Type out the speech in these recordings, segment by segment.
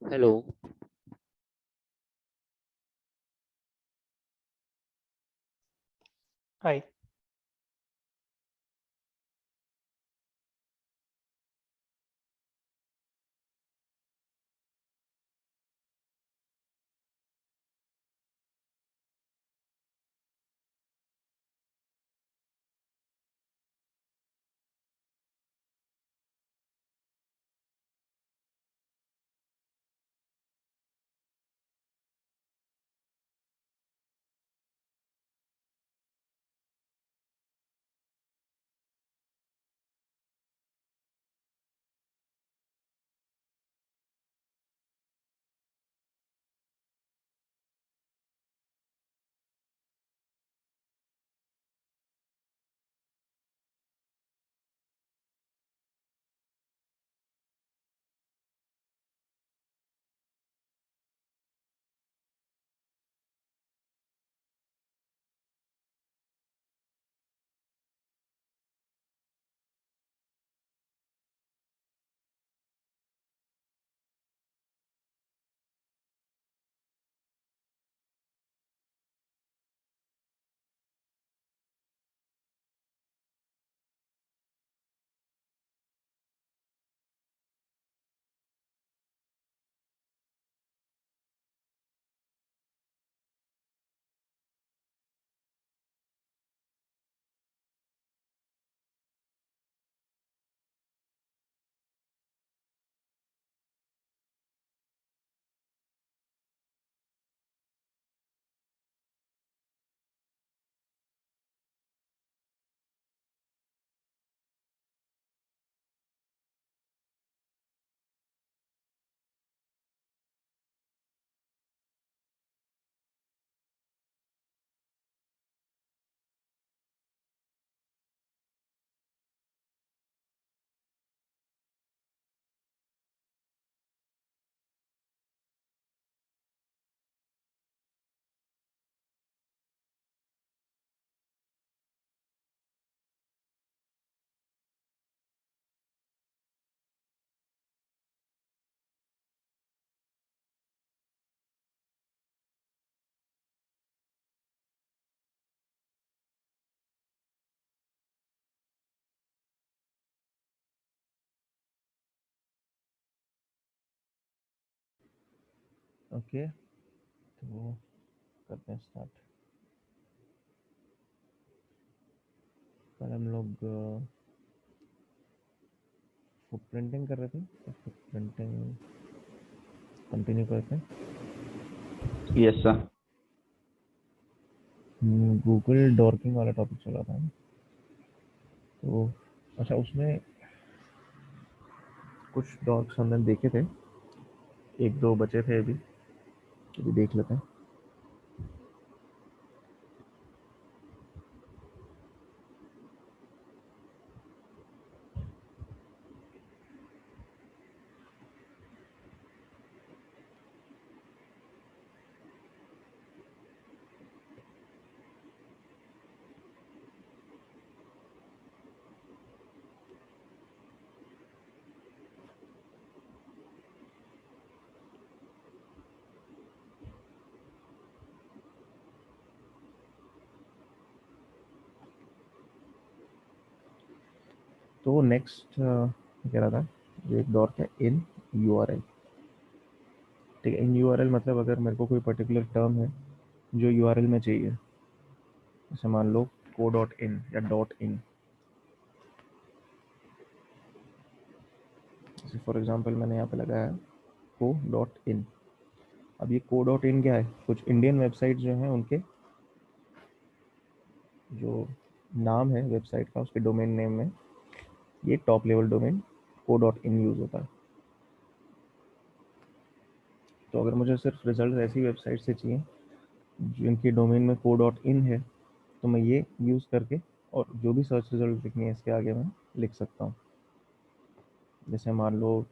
Hello. हाय। Okay, तो करते हैं स्टार्ट। कल हम लोग फुट प्रिंटिंग कर रहे थे, तो फुट प्रिंटिंग कंटिन्यू करते हैं। Yes sir. गूगल डॉर्किंग वाला टॉपिक चला था ना? तो अच्छा, उसमें कुछ डॉर्क्स हमने देखे थे, एक दो बचे थे अभी, तो भी देख लेते हैं। तो नेक्स्ट कह रहा था, जो एक डॉर्क है इन यूआरएल। ठीक है, इन यूआरएल मतलब अगर मेरे को कोई पर्टिकुलर टर्म है जो यूआरएल में चाहिए, जैसे मान लो को डॉट इन या डॉट इन, जैसे फॉर एग्जांपल मैंने यहाँ पे लगाया को डॉट इन। अब ये को डॉट इन क्या है? कुछ इंडियन वेबसाइट जो हैं उनके जो नाम है वेबसाइट का, उसके डोमेन नेम में ये top level domain co dot in use होता है। तो अगर मुझे सिर्फ रिजल्ट ऐसी वेबसाइट से चाहिए जिनकी डोमेन में को डॉट इन है, तो मैं ये यूज़ करके और जो भी सर्च रिजल्ट लिखनी है इसके आगे मैं लिख सकता हूँ। जैसे मान लो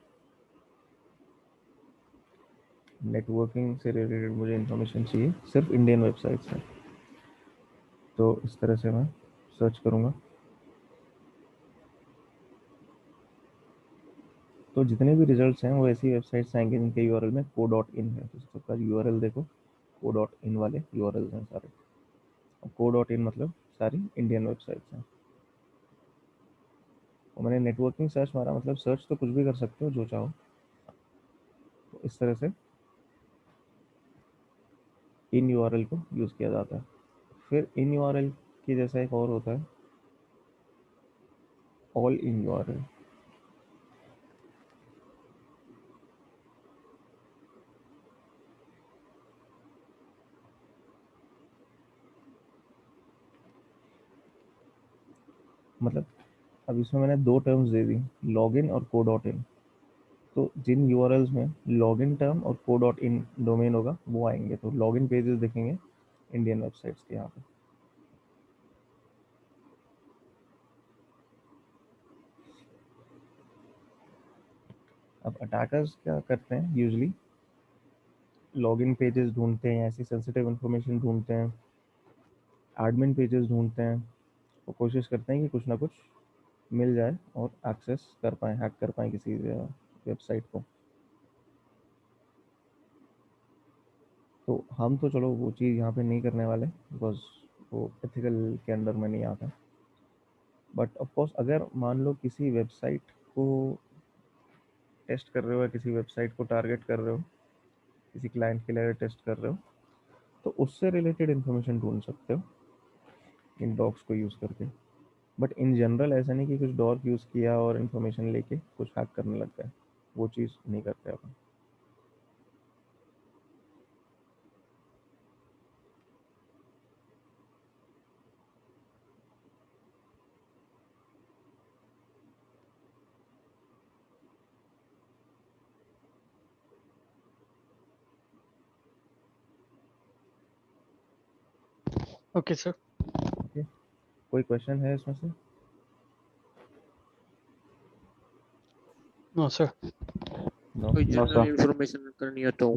नेटवर्किंग से रिलेटेड मुझे इन्फॉर्मेशन चाहिए सिर्फ इंडियन वेबसाइट से, तो इस तरह से मैं सर्च करूँगा। तो जितने भी रिजल्ट्स हैं वो ऐसी वेबसाइट्स आएंगे जिनके यूआरएल में को डॉट इन है, तो सबका यूआरएल देखो, को डॉट इन वाले यूआरएल हैं सारे। और को डॉट इन मतलब सारी इंडियन वेबसाइट्स हैं। और मैंने नेटवर्किंग सर्च मारा, मतलब सर्च तो कुछ भी कर सकते हो जो चाहो, तो इस तरह से इन यूआरएल को यूज़ किया जाता है। फिर इन यूआरएल की जैसा एक और होता है ऑल इन यूआरएल। मतलब अब इसमें मैंने दो टर्म्स दे दी, लॉगिन और को डॉट इन। तो जिन यूआरएल्स में लॉगिन टर्म और को डॉट इन डोमेन होगा वो आएंगे, तो लॉगिन पेजेस दिखेंगे इंडियन वेबसाइट्स के यहाँ पे। अब अटैकर्स क्या करते हैं, यूजली लॉगिन पेजेस ढूंढते हैं, ऐसी सेंसिटिव इन्फॉर्मेशन ढूंढते हैं, एडमिन पेजेस ढूंढते हैं, वो कोशिश करते हैं कि कुछ ना कुछ मिल जाए और एक्सेस कर पाएँ, हैक कर पाएँ किसी वेबसाइट को। तो हम तो चलो वो चीज़ यहाँ पे नहीं करने वाले, बिकॉज वो एथिकल के अंडर में नहीं आता। बट ऑफ कोर्स अगर मान लो किसी वेबसाइट को टेस्ट कर रहे हो या किसी वेबसाइट को टारगेट कर रहे हो, किसी क्लाइंट के लिए अगर टेस्ट कर रहे हो, तो उससे रिलेटेड इन्फॉर्मेशन ढूंढ सकते हो इन डॉक्स को यूज़ करके। बट इन जनरल ऐसा नहीं कि कुछ डॉग यूज़ किया और इन्फॉर्मेशन लेके कुछ हैक करने लग गए, वो चीज़ नहीं करते अपन। Okay, sir. ओके, कोई क्वेश्चन है इसमें से? No, sir. नो? कोई No, जनरल sir. इंफॉर्मेशन करनी हो तो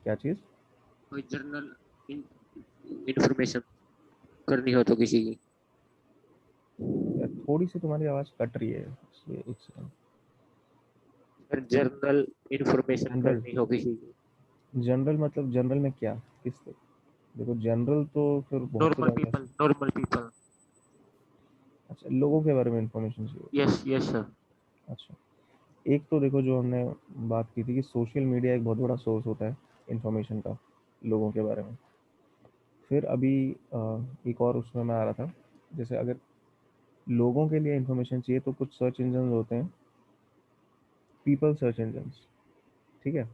क्या चीज़? कोई जनरल इंफॉर्मेशन करनी हो तो किसी की यार थोड़ी सी तुम्हारी आवाज़ कट रही है, इसलिए एक सेकंड। फिर जनरल इंफॉर्मेशन जनरल, करनी हो किसी की जनरल मतलब जनरल में क्या, किस तरह? देखो जनरल तो फिर बहुत से नॉर्मल जाएंगे। पीपल नॉर्मल पीपल अच्छा, लोगों के बारे में इन्फॉर्मेशन चाहिए। यस यस सर अच्छा, एक तो देखो जो हमने बात की थी कि सोशल मीडिया एक बहुत बड़ा सोर्स होता है इन्फॉर्मेशन का लोगों के बारे में। फिर अभी एक और उसमें मैं आ रहा था, जैसे अगर लोगों के लिए इन्फॉर्मेशन चाहिए तो कुछ सर्च इंजन होते हैं, पीपल सर्च इंजन। ठीक है,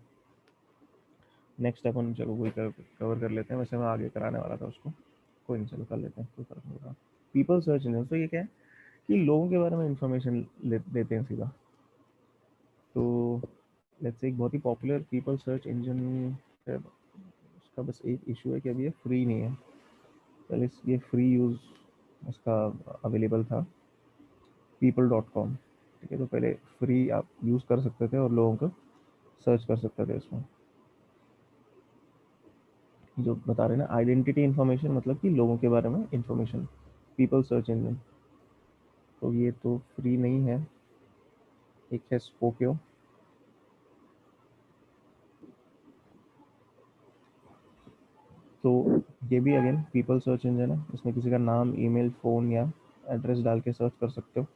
नेक्स्ट अपन चलो वही कवर कर लेते हैं, वैसे मैं आगे कराने वाला था उसको, कोई नहीं, चलो कर लेते हैं, कोई फर्क नहीं पड़ा। पीपल सर्च इंजन तो ये क्या है कि लोगों के बारे में इंफॉर्मेशन देते हैं सीधा। तो लेट्स से एक बहुत ही पॉपुलर पीपल सर्च इंजन है, उसका बस एक इशू है कि अभी ये फ्री नहीं है। पहले ये फ्री यूज़ उसका अवेलेबल था, people.com। ठीक है, तो पहले फ्री आप यूज़ कर सकते थे और लोगों को सर्च कर सकते थे इसमें। जो बता रहे हैं ना आइडेंटिटी इन्फॉर्मेशन, मतलब कि लोगों के बारे में इंफॉर्मेशन, पीपल सर्च इंजन, तो ये तो फ्री नहीं है। एक है स्पोक्यो, तो ये भी अगेन पीपल सर्च इंजन है, इसमें किसी का नाम, ईमेल, फ़ोन या एड्रेस डाल के सर्च कर सकते हो।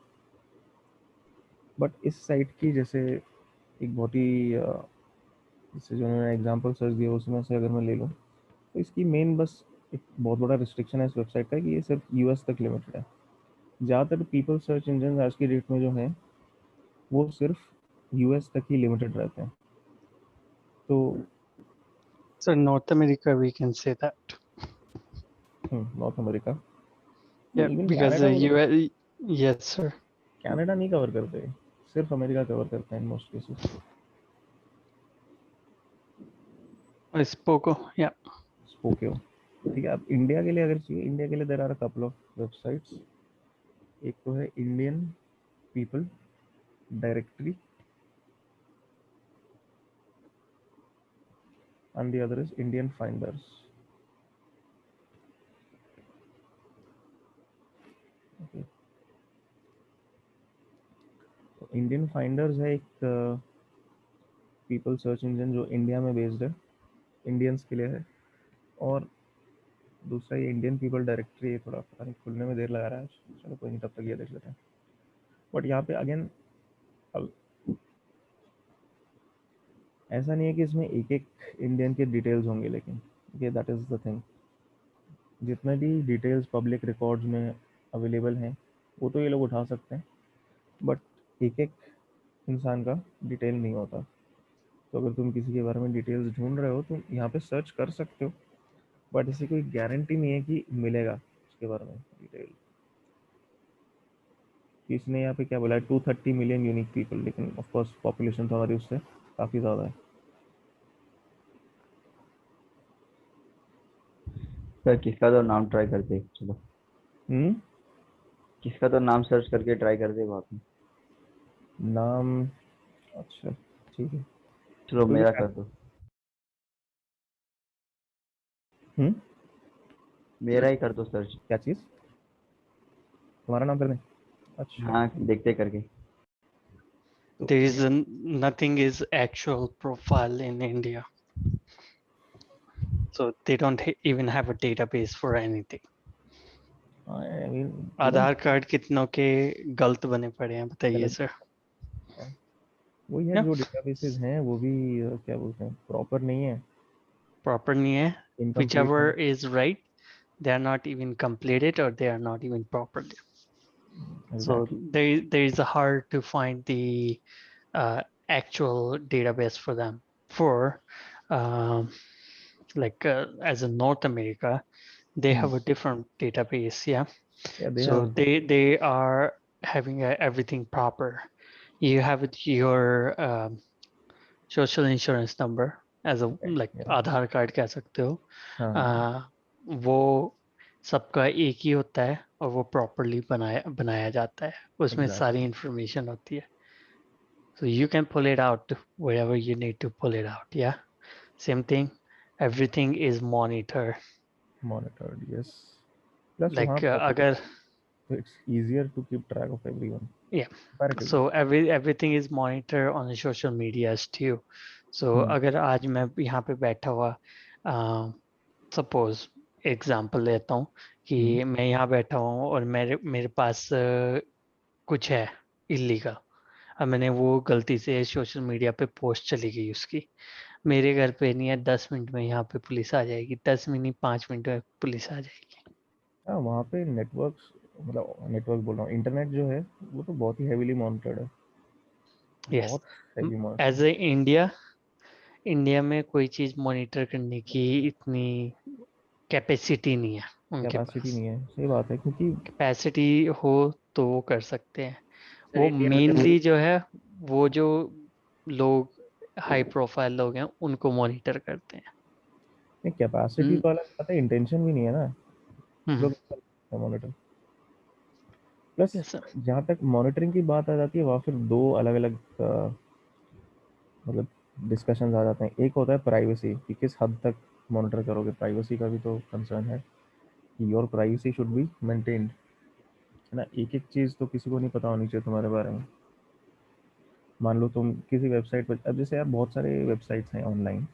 बट इस साइट की जैसे एक बहुत ही जैसे जो मैंने एग्जांपल सर्च दिया उसमें से अगर मैं ले लूँ, तो इसकी मेन बस एक बहुत बड़ा रिस्ट्रिक्शन है इस वेबसाइट का कि ये सिर्फ यूएस तक लिमिटेड है। ज़्यादातर पीपल सर्च इंजन आज की डेट में जो हैं वो सिर्फ यूएस तक ही लिमिटेड रहते हैं। तो So North America, we can say that. North America, Yeah, even because Canada the में तो, US. Yes, sir. कनाडा नहीं कवर करते, सिर्फ अमेरिका कवर करते हैं in most cases. Spoko. Yeah. स्पोक्यो, ठीक है। अब इंडिया के लिए अगर चाहिए, इंडिया के लिए there are a couple of websites. एक तो है Indian people directory and the other is Indian finders. Okay, तो इंडियन फाइंडर्स है एक पीपल सर्च इंजन जो इंडिया में बेस्ड है, इंडियंस के लिए है। और दूसरा ये इंडियन पीपल डायरेक्टरी है, थोड़ा पता नहीं खुलने में देर लगा रहा है, चलो कोई नहीं, तब तक ये देख लेते हैं। बट यहाँ पे अगेन अब ऐसा नहीं है कि इसमें एक एक इंडियन के डिटेल्स होंगे, लेकिन ये दैट इज़ द थिंग, जितने भी डिटेल्स पब्लिक रिकॉर्ड्स में अवेलेबल हैं वो तो ये लोग उठा सकते हैं, बट एक एक इंसान का डिटेल नहीं होता। तो अगर तुम किसी के बारे में डिटेल्स ढूंढ रहे हो तुम यहाँ पे सर्च कर सकते हो, बट इसकी कोई गारंटी नहीं है कि मिलेगा उसके बारे में डिटेल। इसने यहाँ पे क्या बोला है, 230 मिलियन यूनिक पीपल, लेकिन ऑफ कोर्स पॉपुलेशन तो हमारी उससे काफ़ी ज़्यादा है। सर किसका तो नाम ट्राई करते, चलो हम्म, किसका तो नाम सर्च करके ट्राई करते बाद में। नाम, अच्छा ठीक है। चलो तो ये मेरा कर दो, हम्म, मेरा ही कर दो सर्च। क्या चीज़, तुम्हारा नाम कर दें? अच्छा हाँ देखते करके। तो There is nothing is actual profile in India. So they don't even have a database for anything. I mean Aadhaar card कितनों के गलत बने पड़े हैं बताइए गलत, सर। वही है, या जो डेटाबेसेस हैं वो भी क्या बोलते हैं, प्रॉपर नहीं है, प्रॉपर नहीं है, इनकम्प्लीट whichever है। is right, they are not even completed or they are not even proper. So exactly. there is a hard to find the actual database for them. For um, like as in North America, they have a different database. Yeah, या दे so have, they are having everything proper. You have your social insurance number as a like या आधार card कह सकते हो। हाँ वो सबका एक ही होता है और वो प्रॉपरली बनाया बनाया जाता है, उसमें सारी एग्जैक्टली। इंफॉर्मेशन होती है। So you can pull it out wherever you need to pull it out. Yeah, same thing. Everything is monitored. Monitored, yes. Plus वहाँ Like पॉपुलेशन, अगर तो it's easier to keep track of everyone yeah, comparatively. so everything is monitored on the social medias too. So अगर आज मैं यहाँ पे बैठा हुआ सपोज एग्जांपल लेता हूँ कि मैं यहाँ बैठा हूँ और मेरे मेरे पास कुछ है इलीगल, अब मैंने वो गलती से सोशल मीडिया पे पोस्ट चली गई उसकी, मेरे घर पे नहीं है, 10 मिनट में यहाँ पे पुलिस आ जाएगी, 10 मिनट नहीं 5 मिनट में पुलिस आ जाएगी। हाँ वहाँ पे नेटवर्क्स, मतलब नेटवर्क बोल रहा हूँ, इंटरनेट जो है वो तो बहुत ही हेवीली मॉनिटर्ड है, यस, बहुत हेवी एज मॉनिटर्ड। ए इंडिया, इंडिया में कोई चीज मॉनिटर करने की इतनी कैपेसिटी नहीं है उनके कैपेसिटी पास। नहीं है, सही बात है, क्योंकि कैपेसिटी हो तो वो कर सकते हैं। सर वो इंडिया में तो मेनली जो है वो जो लोग हाई प्रोफाइल लोग हैं उनको मॉनिटर करते हैं। नहीं, कैपेसिटी हम्म, तो अलग बात है, इंटेंशन भी नहीं है ना हम्म, लोग मॉनिटर। Plus yes, sir. जहाँ तक मॉनिटरिंग की बात आ जाती है, वहाँ फिर दो अलग अलग मतलब डिस्कशंस आ जाते हैं। एक होता है प्राइवेसी, कि किस हद तक मॉनिटर करोगे, प्राइवेसी का भी तो कंसर्न है कि your privacy should be maintained, है ना। एक एक चीज़ तो किसी को नहीं पता होनी चाहिए तुम्हारे बारे में। मान लो तुम किसी वेबसाइट पर, अब जैसे यार बहुत सारे वेबसाइट्स हैं ऑनलाइन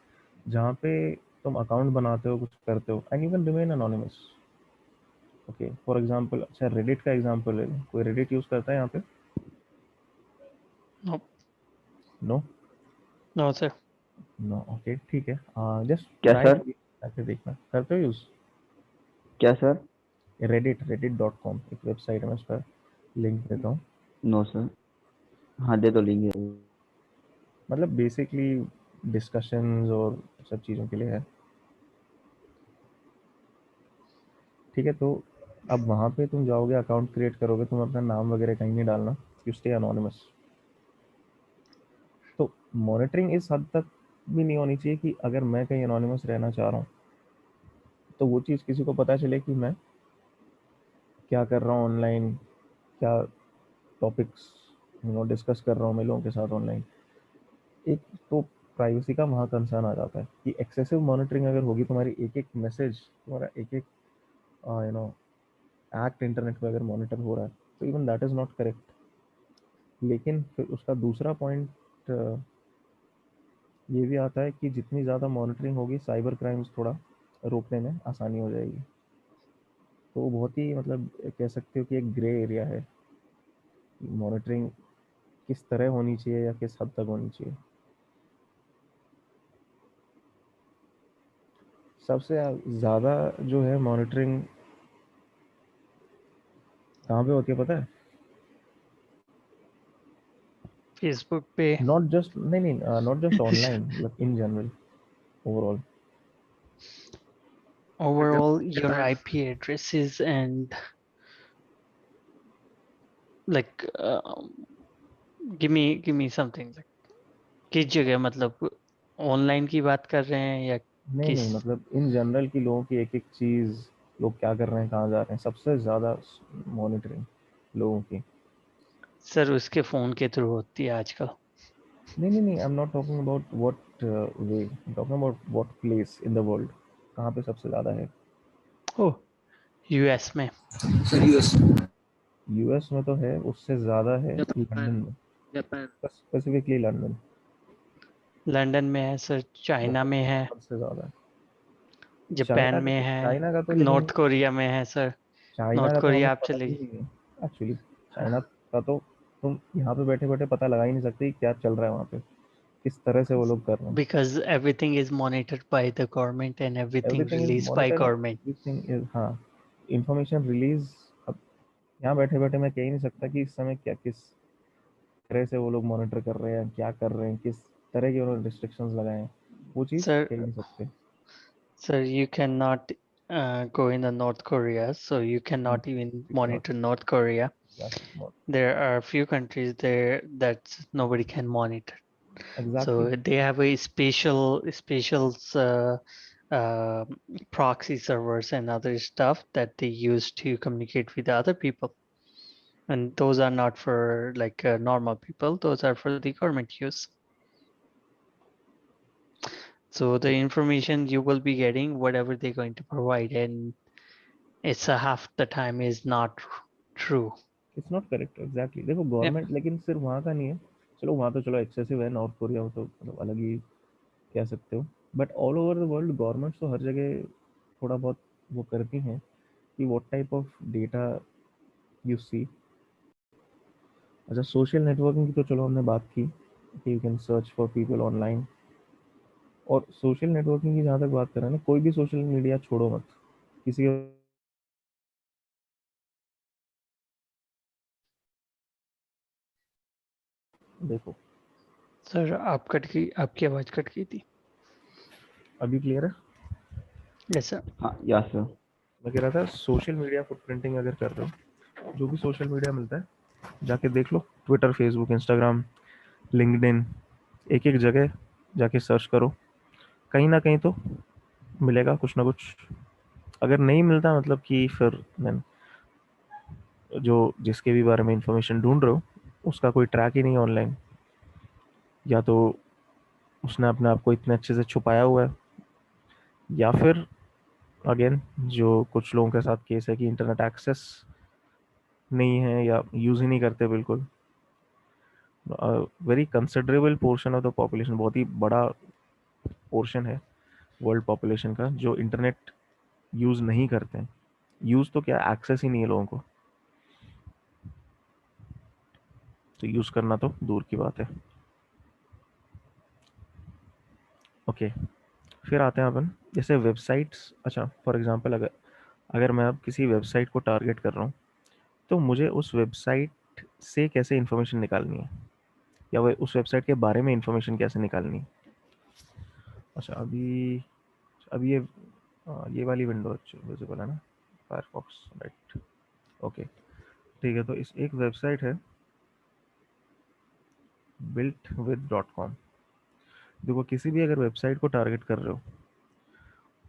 जहाँ पे तुम अकाउंट बनाते हो, कुछ करते हो, and you can remain anonymous. Okay, for example, अच्छा रेडिट का एग्जांपल ले लो, कोई रेडिट यूज़ करता है यहाँ पे? No, no, no, sir. No, okay ठीक है, जस्ट क्या ट्राई सर? करके देखना, करते हो यूज़? क्या सर? रेडिट, reddit.com एक वेबसाइट है, मैं उस पर लिंक देता हूँ। No sir. हाँ दे तो लेंगे। मतलब बेसिकली डिस्कशंस और सब चीज़ों के लिए है, ठीक है। तो अब वहाँ पे तुम जाओगे, अकाउंट क्रिएट करोगे, तुम अपना नाम वगैरह कहीं नहीं डालना, यू स्टे अनोनिमस। तो मॉनिटरिंग इस हद तक भी नहीं होनी चाहिए कि अगर मैं कहीं अनोनिमस रहना चाह रहा हूँ तो वो चीज़ किसी को पता चले कि मैं क्या कर रहा हूँ ऑनलाइन, क्या टॉपिक्स डिस्कस कर रहा हूँ मैं लोगों के साथ ऑनलाइन। एक तो प्राइवेसी का वहाँ कंसर्न आ जाता है कि एक्सेसिव मॉनिटरिंग अगर होगी, तुम्हारी एक एक मैसेज, तुम्हारा एक एक यू नो एक्ट इंटरनेट पे अगर मॉनिटर हो रहा है, तो even that is not correct. लेकिन फिर उसका दूसरा पॉइंट ये भी आता है कि जितनी ज़्यादा मॉनिटरिंग होगी साइबर क्राइम्स थोड़ा रोकने में आसानी हो जाएगी। तो वो बहुत ही मतलब कह सकते हो कि एक ग्रे एरिया है, मॉनिटरिंग किस तरह होनी चाहिए या किस हद तक होनी चाहिए। सबसे ज़्यादा जो है मॉनिटरिंग कहाँ पे होती है पता है? फेसबुक पे। नॉट जस्ट नहीं, नॉट जस्ट ऑनलाइन, मतलब in general, overall. Overall, your Japan IP addresses and like give me something like किस जगह, मतलब ऑनलाइन की बात कर रहे हैं या नहीं किस? मतलब इन जनरल की लोगों की एक एक चीज़, लोग क्या कर रहे हैं, कहाँ जा रहे हैं, सबसे ज़्यादा मॉनिटरिंग लोगों की। सर उसके फोन के थ्रू होती है आजकल। नहीं, I am not talking about what way, talking about what place in the world, कहाँ पे सबसे ज़्यादा है। ओह, यूएस में। सर यूएस यूएस में तो है, उससे ज़्यादा है लंदन जापान में, जापान स्पेसिफिकली लंदन, लंदन में है सर, चाइना बहुत में है, हद से ज़्यादा। जापान में है, चाइना का तो लेकिन नॉर्थ कोरिया में है सर। चाइना नॉर्थ का तो हमें कोरिया आप पता ही चले। नहीं है एक्चुअली। चाइना का तो तुम यहाँ पे बैठे बैठे पता लगा ही नहीं सकते कि क्या चल रहा है वहाँ पे, किस तरह से वो लोग कर रहे हैं। Because everything is monitored by the government and everything everything is released by monitor, government. Everything is, हाँ, इंफॉर्मेशन रिलीज। अब यहाँ बैठे बैठे मैं कह ही नहीं सकता कि इस समय क्या किस तरह से वो लोग मॉनिटर कर रहे हैं, क्या कर रहे हैं, किस तरह के उन्होंने रिस्ट्रिक्शंस लगाए हैं, वो चीज़ कह ही Sir, नहीं सकते। sir, you cannot go in the North Korea, so you cannot even monitor North Korea. There are a few countries there that nobody can monitor. Exactly. So they have a special uh, proxy servers and other stuff that they use to communicate with other people. And those are not for like normal people. Those are for the government use. So the information you will be getting, whatever they're going to provide, and it's a half the time is not true. It's not correct, exactly. देखो Yep. Government, लेकिन सिर्फ वहाँ का नहीं है, चलो वहाँ तो चलो एक्सेसिव है, नॉर्थ कोरिया हो तो मतलब अलग ही कह सकते हो। But all over the world governments तो हर जगह थोड़ा बहुत वो करती हैं कि what type of data you see. अच्छा, सोशल नेटवर्किंग की तो चलो हमने बात की कि you can search for people online. और सोशल नेटवर्किंग की जहाँ तक बात करें ना, कोई भी सोशल मीडिया छोड़ो मत, किसी के, देखो सर आप कट गई, आपकी आवाज कट गई थी। अभी क्लियर है। Yes sir. हाँ या सर। मैं कह रहा था सोशल मीडिया फुटप्रिंटिंग अगर कर रहे हो, जो भी सोशल मीडिया मिलता है जाके देख लो, ट्विटर, फेसबुक, इंस्टाग्राम, लिंक्डइन, एक एक जगह जाके सर्च करो, कहीं ना कहीं तो मिलेगा कुछ ना कुछ। अगर नहीं मिलता मतलब कि फिर then जो जिसके भी बारे में इंफॉर्मेशन ढूंढ रहे हो उसका कोई ट्रैक ही नहीं ऑनलाइन, या तो उसने अपने आप को इतने अच्छे से छुपाया हुआ है, या फिर अगेन जो कुछ लोगों के साथ केस है कि इंटरनेट एक्सेस नहीं है या यूज़ ही नहीं करते बिल्कुल। Very considerable portion of the population, बहुत ही बड़ा पोर्शन है वर्ल्ड पॉपुलेशन का जो इंटरनेट यूज़ नहीं करते हैं। यूज़ तो क्या, एक्सेस ही नहीं है लोगों को, तो यूज़ करना तो दूर की बात है। ओके, फिर आते हैं अपन जैसे वेबसाइट्स। अच्छा, फॉर एग्जांपल अगर अगर मैं अब किसी वेबसाइट को टारगेट कर रहा हूँ, तो मुझे उस वेबसाइट से कैसे इन्फॉर्मेशन निकालनी है, या वो उस वेबसाइट के बारे में इन्फॉर्मेशन कैसे निकालनी है। अच्छा, अभी अभी ये वाली विंडो विजिबल है ना, फायरफॉक्स, राइट। ओके, ठीक है। तो इस एक वेबसाइट है builtwith.com। देखो, किसी भी अगर वेबसाइट को टारगेट कर रहे हो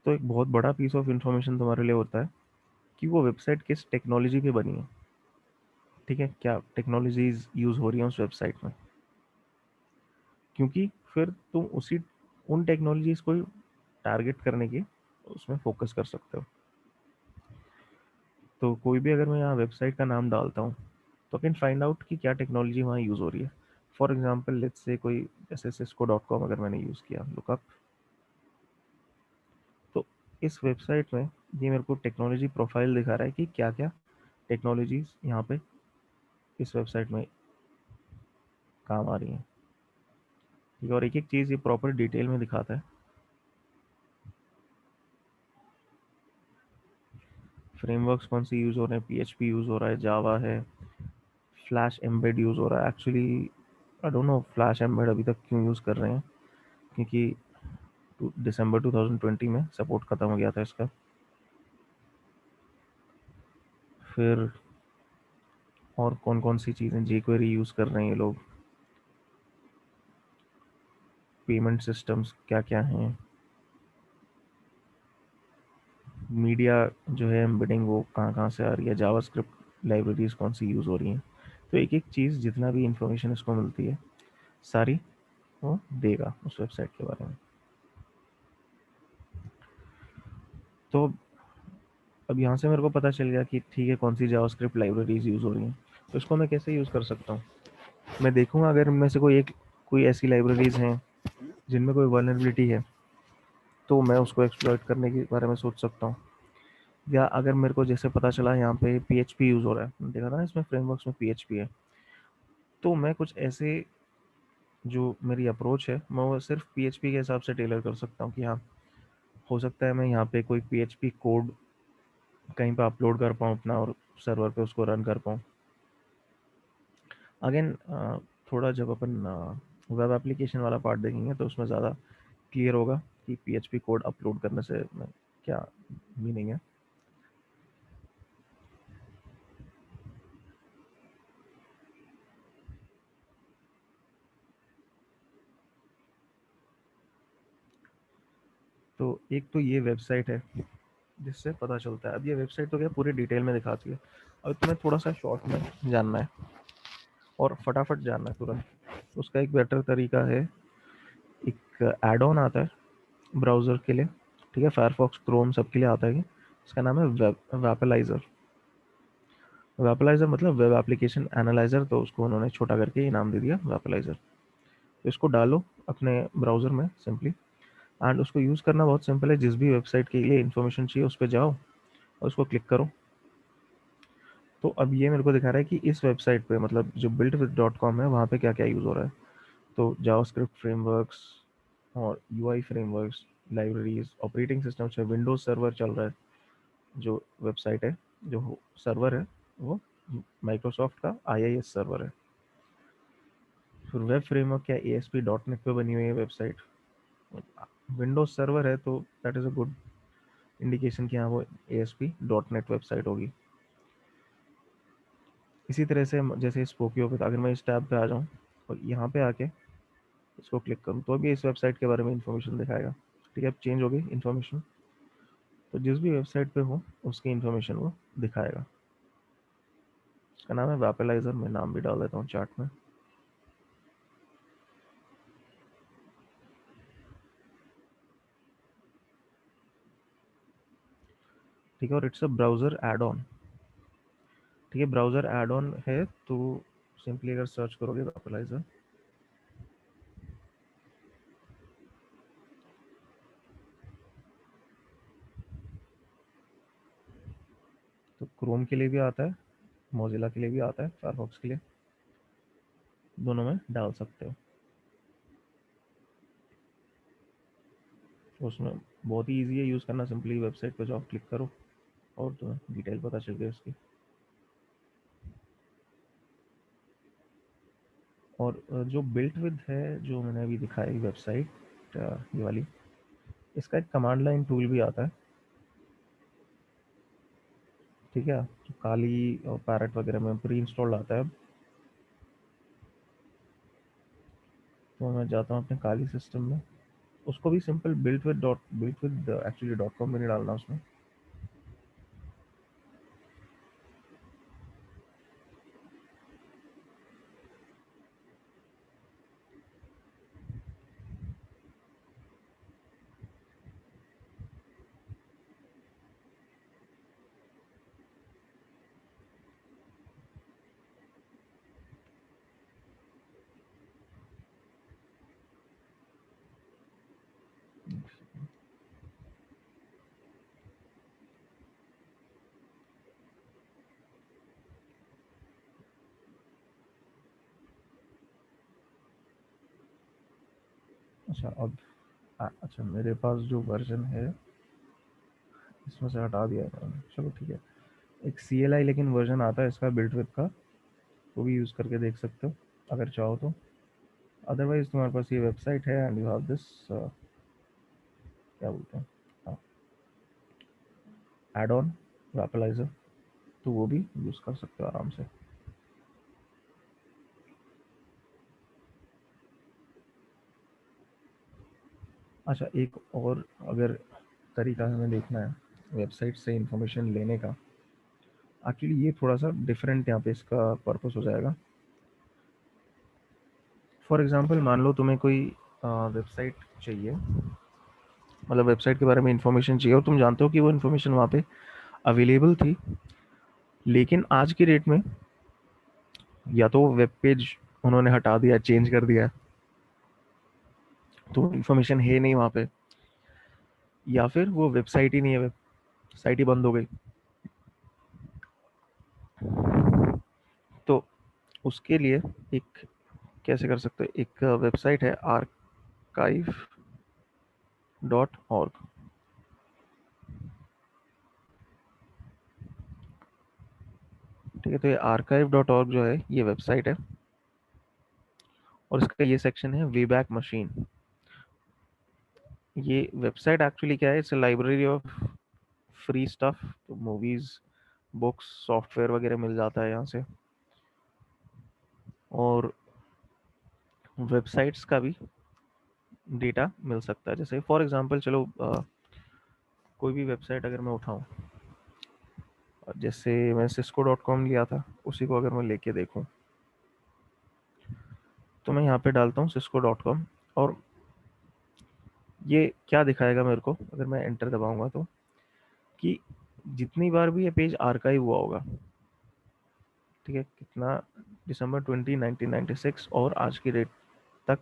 तो एक बहुत बड़ा पीस ऑफ इंफॉर्मेशन तुम्हारे लिए होता है कि वो वेबसाइट किस टेक्नोलॉजी पे बनी है। ठीक है, क्या टेक्नोलॉजीज यूज़ हो रही हैं उस वेबसाइट में, क्योंकि फिर तुम उसी उन टेक्नोलॉजीज को टारगेट करने की उसमें फोकस कर सकते हो। तो कोई भी अगर मैं यहाँ वेबसाइट का नाम डालता हूँ, तो कैन फाइंड आउट कि क्या टेक्नोलॉजी वहाँ यूज़ हो रही है। फॉर एग्जाम्पल लेट्स से कोई जैसे cisco.com अगर मैंने यूज़ किया लुकअप, तो इस वेबसाइट में ये मेरे को टेक्नोलॉजी प्रोफाइल दिखा रहा है कि क्या क्या टेक्नोलॉजीज यहाँ पे इस वेबसाइट में काम आ रही हैं। ठीक है, और एक एक चीज़ ये प्रॉपर डिटेल में दिखाता है। फ्रेमवर्क्स कौन से यूज़ हो रहे हैं, PHP यूज़ हो रहा है, जावा है, फ्लैश एम्बेड यूज़ हो रहा है। Actually I don't know flash embed अभी तक क्यों यूज़ कर रहे हैं, क्योंकि दिसंबर 2020 में सपोर्ट ख़त्म हो गया था इसका। फिर और कौन कौन सी चीज़ें, jQuery यूज़ कर रहे हैं ये लोग, पेमेंट सिस्टम्स क्या क्या हैं, मीडिया जो है एम्बेडिंग वो कहाँ कहाँ से आ रही है, जावास्क्रिप्ट लाइब्रेरीज कौन सी यूज़ हो रही हैं। तो एक एक चीज़ जितना भी इंफॉर्मेशन इसको मिलती है सारी वो देगा उस वेबसाइट के बारे में। तो अब यहाँ से मेरे को पता चल गया कि ठीक है कौन सी जावास्क्रिप्ट लाइब्रेरीज यूज़ हो रही हैं। तो इसको मैं कैसे यूज़ कर सकता हूँ, मैं देखूंगा अगर इनमें से कोई ऐसी लाइब्रेरीज हैं जिनमें कोई वल्नरेबिलिटी है तो मैं उसको एक्सप्लॉइट करने के बारे में सोच सकता हूँ। या अगर मेरे को जैसे पता चला यहाँ पे PHP यूज़ हो रहा है, देखा था ना इसमें फ्रेमवर्क्स में PHP है, तो मैं कुछ ऐसे जो मेरी अप्रोच है मैं वो सिर्फ PHP के हिसाब से टेलर कर सकता हूँ कि हाँ हो सकता है मैं यहाँ पे कोई PHP कोड कहीं पे अपलोड कर पाऊँ अपना और सर्वर पे उसको रन कर पाऊँ। अगेन थोड़ा जब अपन वेब एप्लीकेशन वाला पार्ट देखेंगे तो उसमें ज़्यादा क्लियर होगा कि PHP कोड अपलोड करने से क्या मीनिंग है। तो एक तो ये वेबसाइट है जिससे पता चलता है। अब ये वेबसाइट तो क्या पूरी डिटेल में दिखाती है, अब तुम्हें थोड़ा सा शॉर्ट में जानना है और फटाफट जानना है तुरंत, उसका एक बेटर तरीका है, एक एड ऑन आता है ब्राउज़र के लिए, ठीक है, फायरफॉक्स क्रोम सबके लिए आता है। इसका नाम है वेपलाइजर। वेपलाइजर मतलब वेब एप्लीकेशन एनालाइजर, तो उसको उन्होंने छोटा करके ये नाम दे दिया वेपलाइजर। तो इसको डालो अपने ब्राउज़र में सिंपली, एंड उसको यूज़ करना बहुत सिंपल है। जिस भी वेबसाइट के लिए इन्फॉर्मेशन चाहिए उस पर जाओ और उसको क्लिक करो। तो अब ये मेरे को दिखा रहा है कि इस वेबसाइट पे मतलब जो buildwith.com है वहाँ पे क्या क्या यूज़ हो रहा है। तो जावास्क्रिप्ट फ्रेमवर्क्स और UI frameworks, libraries, operating system से विंडोज सर्वर चल रहा है। जो वेबसाइट है, जो सर्वर है वो माइक्रोसॉफ्ट का IIS सर्वर है। फिर वेब फ्रेमवर्क क्या ASP.NET पे बनी हुई है वेबसाइट, विंडोज सर्वर है तो that is a good indication कि हाँ वो ASP.NET वेबसाइट होगी। इसी तरह से जैसे स्पोकियो पे, अगर मैं इस टैब पे आ जाऊँ और यहाँ पे आके इसको क्लिक करूँ तो अभी इस वेबसाइट के बारे में इंफॉर्मेशन दिखाएगा। ठीक है, अब चेंज हो गई इन्फॉर्मेशन, तो जिस भी वेबसाइट पे हो उसकी इन्फॉर्मेशन वो दिखाएगा। इसका नाम है वेपलाइजर, मैं नाम भी डाल देता हूँ चार्ट में। ठीक है, और it's a browser add on. ठीक है, ब्राउज़र एड ऑन है तो सिंपली अगर सर्च करोगे वेपलाइजर तो क्रोम के लिए भी आता है, मोजिला के लिए भी आता है, फायरफॉक्स के लिए, दोनों में डाल सकते हो। उसमें बहुत ही ईजी है यूज़ करना, सिंपली वेबसाइट पे जाओ, क्लिक करो और तुम्हें डिटेल पता चल गई उसकी। और जो बिल्ट विद है जो मैंने अभी दिखाई वेबसाइट ये वाली, इसका एक कमांड लाइन टूल भी आता है। ठीक है, तो काली और पैरेट वगैरह में प्री इंस्टॉल्ड आता है। तो मैं जाता हूँ अपने काली सिस्टम में, उसको भी simple built with actually .com में नहीं डालना उसमें। अच्छा अब अच्छा मेरे पास जो वर्जन है इसमें से हटा दिया है मैंने, चलो ठीक है। एक CLI लेकिन वर्जन आता है इसका बिल्ट विद का, वो भी यूज़ करके देख सकते हो अगर चाहो तो। अदरवाइज तुम्हारे पास ये वेबसाइट है एंड यू हैव दिस क्या बोलते हैं एड ऑन वैपलाइजर, तो वो भी यूज़ कर सकते हो आराम से। अच्छा एक और अगर तरीका हमें देखना है वेबसाइट से इंफॉर्मेशन लेने का, एक्चुअली ये थोड़ा सा डिफरेंट यहाँ पे इसका पर्पस हो जाएगा। फॉर एग्जांपल मान लो तुम्हें कोई वेबसाइट चाहिए, मतलब वेबसाइट के बारे में इंफॉर्मेशन चाहिए और तुम जानते हो कि वो इन्फॉर्मेशन वहाँ पे अवेलेबल थी, लेकिन आज की डेट में या तो वेब पेज उन्होंने हटा दिया, चेंज कर दिया, तो इन्फॉर्मेशन है नहीं वहाँ पे, या फिर वो वेबसाइट ही नहीं है, वेबसाइट ही बंद हो गई। तो उसके लिए एक कैसे कर सकते हो, एक वेबसाइट है archive.org। ठीक है, तो ये archive.org जो है ये वेबसाइट है और इसका ये सेक्शन है वे बैक मशीन। ये वेबसाइट एक्चुअली क्या है, it's library of free stuff, तो मूवीज, बुक्स, सॉफ्टवेयर वगैरह मिल जाता है यहाँ से, और वेबसाइट्स का भी डेटा मिल सकता है। जैसे फॉर एग्जांपल चलो कोई भी वेबसाइट अगर मैं उठाऊं, जैसे मैं cisco.com लिया था, उसी को अगर मैं लेके देखूं, तो मैं यहाँ पे डालता हूँ cisco.com और ये क्या दिखाएगा मेरे को अगर मैं एंटर दबाऊंगा, तो कि जितनी बार भी ये पेज आर्काइव हुआ होगा, ठीक है, कितना, दिसंबर 20 1996 और आज की डेट तक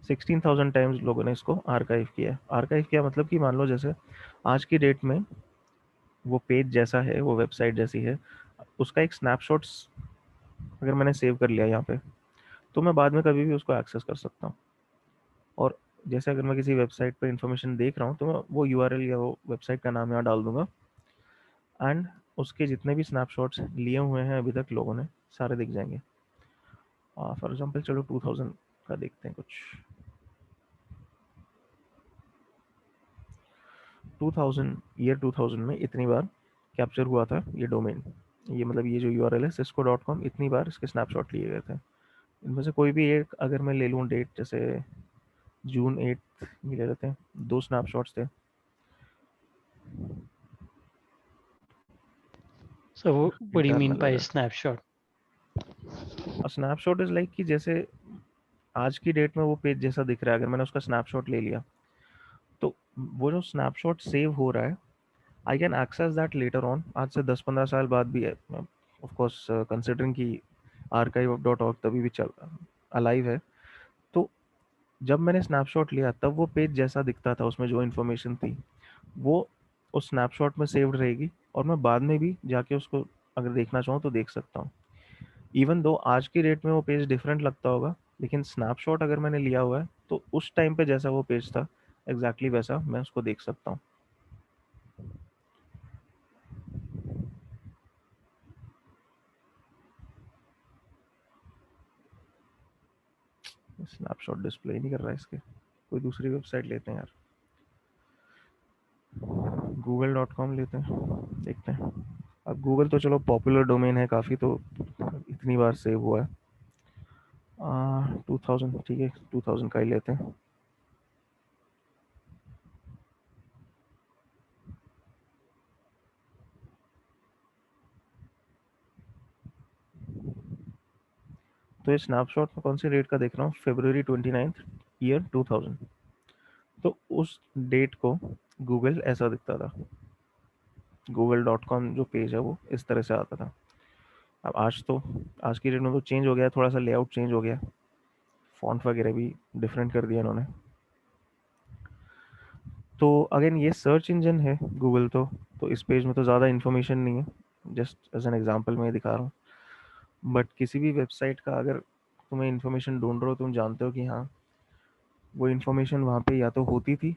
16,000 टाइम्स लोगों ने इसको आर्काइव किया। आर्काइव किया मतलब कि मान लो जैसे आज की डेट में वो पेज जैसा है, वो वेबसाइट जैसी है, उसका एक स्नैपशॉट्स अगर मैंने सेव कर लिया यहाँ पे, तो मैं बाद में कभी भी उसको एक्सेस कर सकता हूँ। और जैसे अगर मैं किसी वेबसाइट पर इंफॉर्मेशन देख रहा हूँ, तो मैं वो URL या वो वेबसाइट का नाम यहाँ डाल दूंगा एंड उसके जितने भी स्नैपशॉट्स लिए हुए हैं अभी तक लोगों ने, सारे दिख जाएंगे। फॉर एग्जांपल चलो 2000 का देखते हैं कुछ। 2000 में इतनी बार कैप्चर हुआ था ये डोमेन, ये मतलब ये जो URL है cisco.com, इतनी बार इसके स्नैपशॉट लिए गए थे। इनमें से कोई भी एक अगर मैं ले लूँ डेट, जैसे जून 8 ये ले लेते हैं, 2 स्नैपशॉट्स थे। So what do you mean internal by error, snapshot? Snapshot is like कि जैसे आज की डेट में वो पेज जैसा दिख रहा है, अगर मैंने उसका स्नैपशॉट ले लिया, तो वो जो स्नैपशॉट सेव हो रहा है, I can access that later on, आज से 10-15 साल बाद भी है, ऑफ कोर्स कंसिडरिंग कि archive.org तभी भी चल अलाइव है। तो जब मैंने स्नैपशॉट लिया तब वो पेज जैसा दिखता था, उसमें जो इन्फॉर्मेशन थी वो उस स्नैपशॉट में सेव्ड रहेगी, और मैं बाद में भी जाके उसको अगर देखना चाहूँ तो देख सकता हूँ। इवन दो आज की डेट में वो पेज डिफरेंट लगता होगा, लेकिन स्नैपशॉट अगर मैंने लिया हुआ है तो उस टाइम पे जैसा वो पेज था एग्जैक्टली वैसा मैं उसको देख सकता हूँ। स्नैपशॉट डिस्प्ले नहीं कर रहा है इसके, कोई दूसरी वेबसाइट लेते हैं यार, google.com लेते हैं, देखते हैं। अब गूगल तो चलो पॉपुलर डोमेन है काफ़ी, तो इतनी बार सेव हुआ है। 2000 ठीक है, 2000 का ही लेते हैं। तो ये स्नैपशॉट में कौन सी डेट का देख रहा हूँ, February 29 ईयर 2000। तो उस डेट को गूगल ऐसा दिखता था, google.com जो पेज है वो इस तरह से आता था। अब आज की डेट में तो चेंज हो गया, थोड़ा सा लेआउट चेंज हो गया, फॉन्ट वगैरह भी डिफरेंट कर दिया इन्होंने। तो अगेन ये सर्च इंजन है गूगल, तो इस पेज में तो ज़्यादा इन्फॉर्मेशन नहीं है, जस्ट एज एन एग्जांपल मैं दिखा रहा हूँ। बट किसी भी वेबसाइट का अगर तुम्हें इन्फॉर्मेशन ढूंढ रहे हो, तुम जानते हो कि हाँ वो इन्फॉर्मेशन वहाँ पे या तो होती थी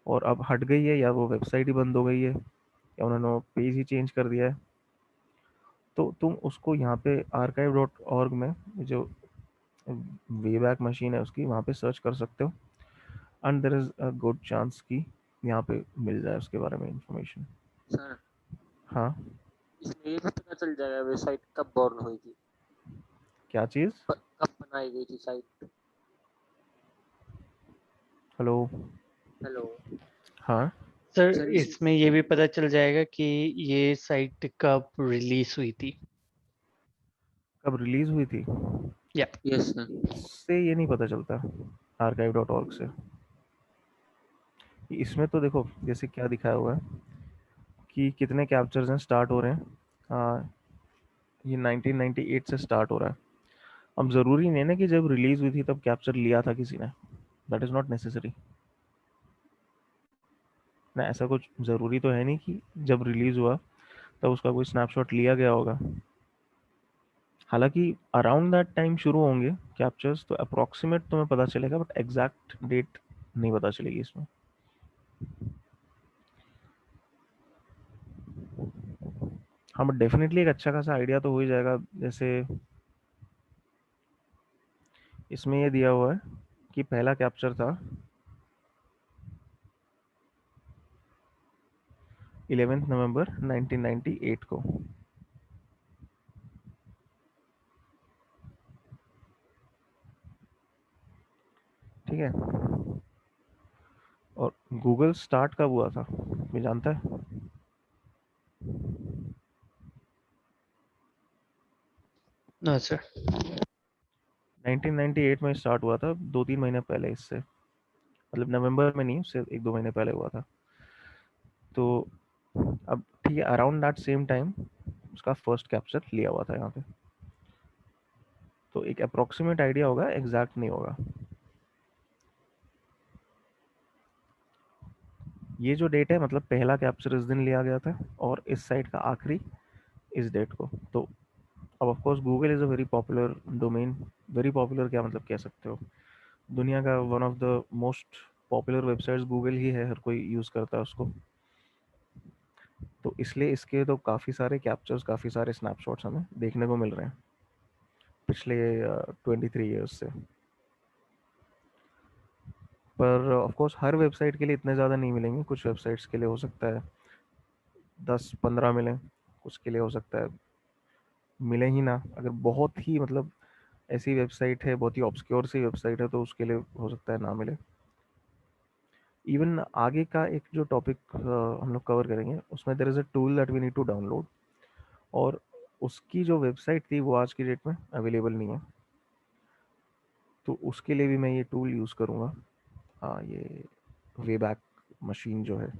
और अब हट गई है, या वो वेबसाइट ही बंद हो गई है, या उन्होंने पेज ही चेंज कर दिया है। तो तुम उसको यहाँ पे archive.org में जो वे बैक मशीन है उसकी वहाँ पे सर्च कर सकते हो, and there is a good chance कि यहाँ पे मिल जाए उसके बारे में इंफॉर्मेशन। सर हाँ, इसमें ये भी पता चल जाएगा वेबसाइट कब बॉर्न हुई थी, क्या चीज़? कब बनाई गई थी साइट। हेलो? हेलो हाँ, सर सर इस इसमें ये भी पता चल जाएगा कि ये साइट कब रिलीज हुई थी। कब रिलीज हुई थी या यस सर। इससे ये नहीं पता चलता archive.org से। इसमें तो देखो जैसे क्या दिखाया हुआ है कि कितने कैप्चर्स हैं स्टार्ट हो रहे हैं। ये 1998 से स्टार्ट हो रहा है। अब ज़रूरी नहीं है ना कि जब रिलीज़ हुई थी तब कैप्चर लिया था किसी ने, दैट इज़ नॉट नेसेसरी ना। ऐसा कुछ ज़रूरी तो है नहीं कि जब रिलीज़ हुआ तब उसका कोई स्नैपशॉट लिया गया होगा। हालांकि अराउंड दैट टाइम शुरू होंगे कैप्चर्स, तो अप्रॉक्सीमेट तुम्हें पता चलेगा, बट एग्जैक्ट डेट नहीं पता चलेगी इसमें। हाँ, बट डेफिनेटली एक अच्छा खासा आइडिया तो हो ही जाएगा। जैसे इसमें ये दिया हुआ है कि पहला कैप्चर था 11 नवंबर 1998 को। ठीक है, और गूगल स्टार्ट कब हुआ था मैं जानता है? No sir. 1998 में स्टार्ट हुआ था, 2-3 महीने पहले इससे, मतलब नवंबर में नहीं, उससे 1-2 महीने पहले हुआ था। तो अब ठीक है, अराउंड दैट सेम टाइम उसका फर्स्ट कैप्चर लिया हुआ था यहाँ पे। तो एक अप्रोक्सीमेट आइडिया होगा, एग्जैक्ट नहीं होगा। ये जो डेट है मतलब पहला कैप्चर इस दिन लिया गया था, और इस साइट का आखिरी इस डेट को। तो अब of course Google is a very popular domain. Very popular क्या मतलब कह सकते हो, दुनिया का one of the most popular websites Google ही है, हर कोई यूज़ करता है उसको। तो इसलिए इसके तो काफ़ी सारे कैप्चर्स, काफ़ी सारे स्नैपशॉट्स हमें देखने को मिल रहे हैं पिछले 23 ईयर्स से। पर ऑफ कोर्स हर वेबसाइट के लिए इतने ज़्यादा नहीं मिलेंगे। कुछ वेबसाइट्स के लिए हो सकता है 10-15 मिले, कुछ के लिए हो सकता है मिले ही ना। अगर बहुत ही मतलब ऐसी वेबसाइट है, बहुत ही ऑब्सक्योर सी वेबसाइट है, तो उसके लिए हो सकता है ना मिले। इवन आगे का एक जो टॉपिक हम लोग कवर करेंगे उसमें there is a tool that we need to download, और उसकी जो वेबसाइट थी वो आज की डेट में अवेलेबल नहीं है। तो उसके लिए भी मैं ये टूल यूज़ करूँगा। हाँ, ये वे बैक मशीन जो है।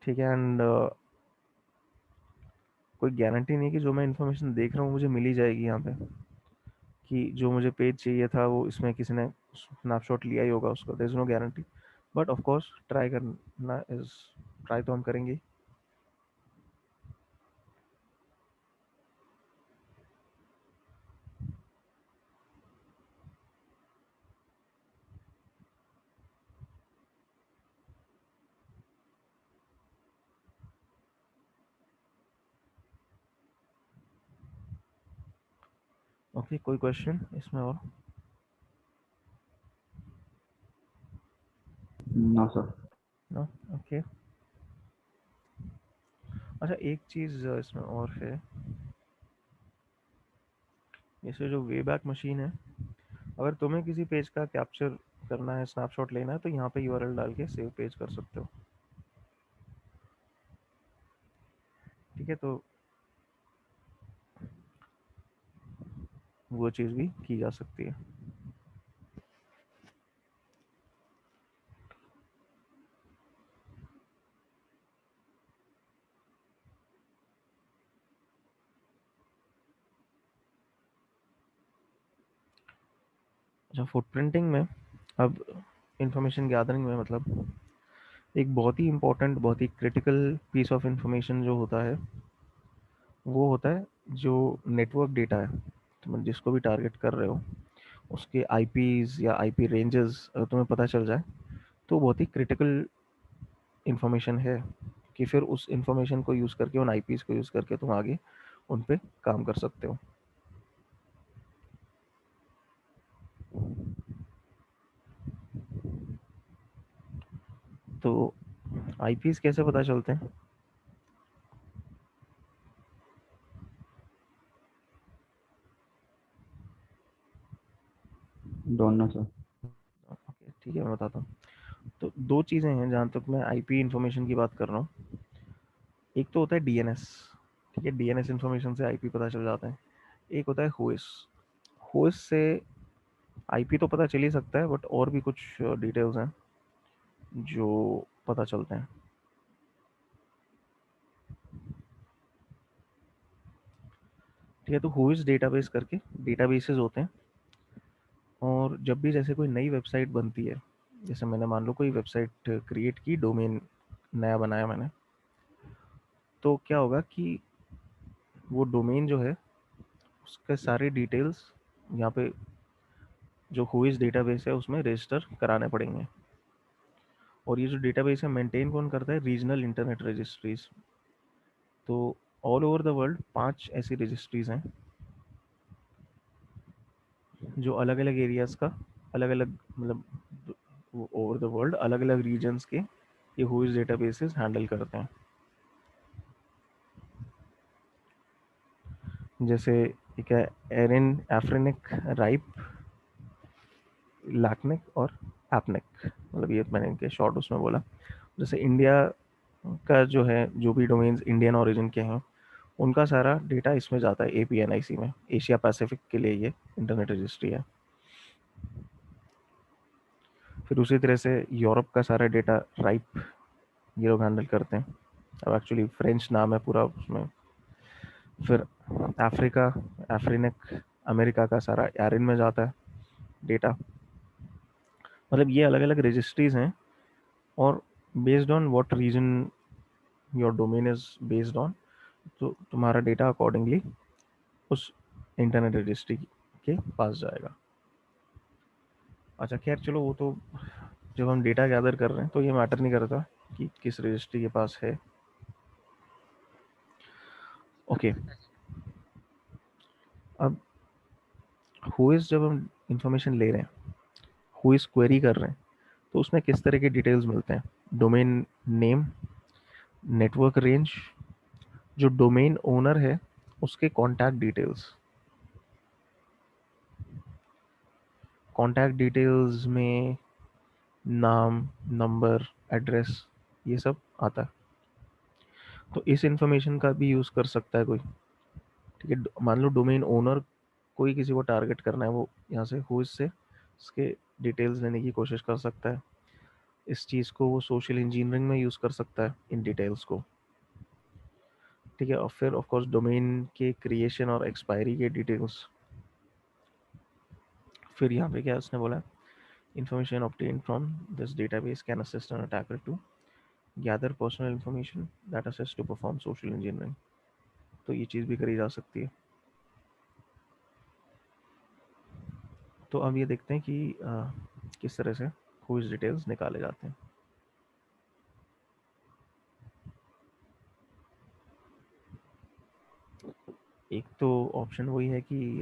ठीक है, एंड कोई गारंटी नहीं कि जो मैं इन्फॉर्मेशन देख रहा हूँ मुझे मिल ही जाएगी यहाँ पे, कि जो मुझे पेज चाहिए था वो इसमें किसी ने स्नैपशॉट लिया ही होगा उसका। There is no guarantee, but of course try करना इज, ट्राई तो हम करेंगे। ओके, कोई क्वेश्चन इसमें और? No sir. No, okay. अच्छा, एक चीज़ इसमें और है, जैसे जो वे बैक मशीन है, अगर तुम्हें किसी पेज का कैप्चर करना है, स्नैपशॉट लेना है, तो यहाँ पे यूआरएल डाल के सेव पेज कर सकते हो। ठीक है, तो वो चीज़ भी की जा सकती है। अच्छा, फुटप्रिंटिंग में अब इंफॉर्मेशन गैदरिंग में मतलब एक बहुत ही इम्पोर्टेंट, बहुत ही क्रिटिकल पीस ऑफ इंफॉर्मेशन जो होता है वो होता है जो नेटवर्क डेटा है, तुम जिसको भी टारगेट कर रहे हो उसके आईपीज या आईपी रेंजेस अगर तुम्हें पता चल जाए तो बहुत ही क्रिटिकल इंफॉर्मेशन है कि फिर उस इंफॉर्मेशन को यूज़ करके, उन आईपीज को यूज़ करके तुम आगे उन पे काम कर सकते हो। तो आईपीज कैसे पता चलते हैं? दोनों सर। ओके ठीक है, मैं बताता हूँ। तो दो चीज़ें हैं जहाँ तक मैं आईपी इंफॉर्मेशन की बात कर रहा हूँ। एक तो होता है डीएनएस, ठीक है, डीएनएस इंफॉर्मेशन से आईपी पता चल जाता है। एक होता है होइस। होइस से आईपी तो पता चल ही सकता है, बट और भी कुछ डिटेल्स हैं जो पता चलते हैं। ठीक है, तो होइस डेटाबेस करके डेटाबेसेस होते हैं, और जब भी जैसे कोई नई वेबसाइट बनती है, जैसे मैंने मान लो कोई वेबसाइट क्रिएट की, डोमेन नया बनाया मैंने, तो क्या होगा कि वो डोमेन जो है उसके सारे डिटेल्स यहाँ पे जो होइस डेटाबेस है उसमें रजिस्टर कराने पड़ेंगे। और ये जो डेटाबेस है मेंटेन कौन करता है? Regional internet registries. तो ऑल ओवर द वर्ल्ड 5 ऐसी रजिस्ट्रीज हैं जो अलग अलग एरियाज का, अलग अलग मतलब ओवर द वर्ल्ड अलग अलग रीजन्स के ये हुइस डेटाबेसेस हैंडल करते हैं। जैसे एक है एरिन, एफ्रिनिक, राइप, लैकनिक और एपनिक, मतलब ये मैंने इनके शॉर्ट उसमें बोला। जैसे इंडिया का जो है, जो भी डोमेन्स इंडियन ओरिजिन के हैं उनका सारा डेटा इसमें जाता है एपीएनआईसी में। एशिया पैसिफिक के लिए ये इंटरनेट रजिस्ट्री है। फिर उसी तरह से यूरोप का सारा डेटा राइप ये लोग हैंडल करते हैं। अब एक्चुअली फ्रेंच नाम है पूरा उसमें। फिर अफ्रीका, एफ्रिनिक, अमेरिका का सारा एरिन में जाता है डेटा। मतलब ये अलग अलग रजिस्ट्रीज हैं, और based on what region your domain is based on, तो तुम्हारा डेटा अकॉर्डिंगली उस इंटरनेट रजिस्ट्री के पास जाएगा। अच्छा खैर चलो, वो तो जब हम डेटा गैदर कर रहे हैं तो ये मैटर नहीं करता कि किस रजिस्ट्री के पास है। ओके, अब हुइस जब हम इंफॉर्मेशन ले रहे हैं, हुइस क्वेरी कर रहे हैं, तो उसमें किस तरह के डिटेल्स मिलते हैं? डोमेन नेम, नेटवर्क रेंज, जो डोमेन ओनर है उसके कॉन्टैक्ट डिटेल्स। कॉन्टैक्ट डिटेल्स में नाम, नंबर, एड्रेस, ये सब आता है। तो इस इंफॉर्मेशन का भी यूज़ कर सकता है कोई। ठीक है, मान लो डोमेन ओनर कोई किसी को टारगेट करना है, वो यहाँ से हुइस से इसके डिटेल्स लेने की कोशिश कर सकता है। इस चीज़ को वो सोशल इंजीनियरिंग में यूज़ कर सकता है इन डिटेल्स को। ठीक है, और फिर ऑफ कोर्स डोमेन के क्रिएशन और एक्सपायरी के डिटेल्स। फिर यहाँ पे क्या उसने बोला, information obtained from this database can assist an attacker to gather personal information that assists to perform social engineering। तो ये चीज़ भी करी जा सकती है। तो अब ये देखते हैं कि किस तरह से हुइस डिटेल्स निकाले जाते हैं। एक तो ऑप्शन वही है कि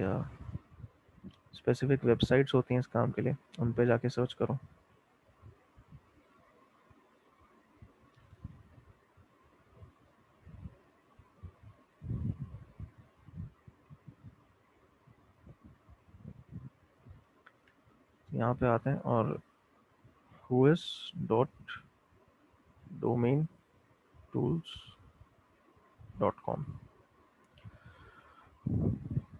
स्पेसिफिक वेबसाइट्स होती हैं इस काम के लिए, उन पे जाके सर्च करो। यहाँ पे आते हैं और हुइस dot domain tools dot com.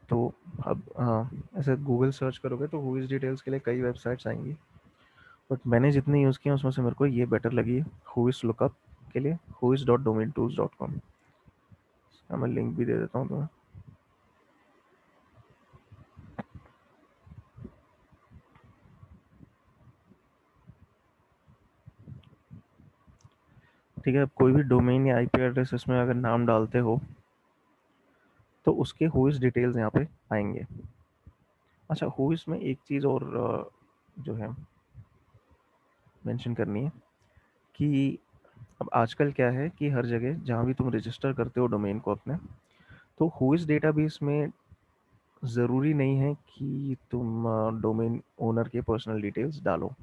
तो अब ऐसे गूगल सर्च करोगे तो हुइस डिटेल्स के लिए कई वेबसाइट्स आएंगी, बट मैंने जितने यूज़ किए उसमें से मेरे को ये बेटर लगी है हुइस लुकअप के लिए, हुइस dot domain tools dot com. मैं लिंक भी दे देता हूँ तुम्हें। ठीक है, कोई भी डोमेन या आईपी एड्रेस इसमें अगर नाम डालते हो तो उसके होस्ट डिटेल्स यहाँ पे आएंगे। अच्छा, होस्ट में एक चीज़ और जो है मेंशन करनी है कि अब आजकल क्या है कि हर जगह जहाँ भी तुम रजिस्टर करते हो डोमेन को अपने, तो होस्ट डेटाबेस में ज़रूरी नहीं है कि तुम डोमेन ओनर के पर्सनल डिटेल्स डालो।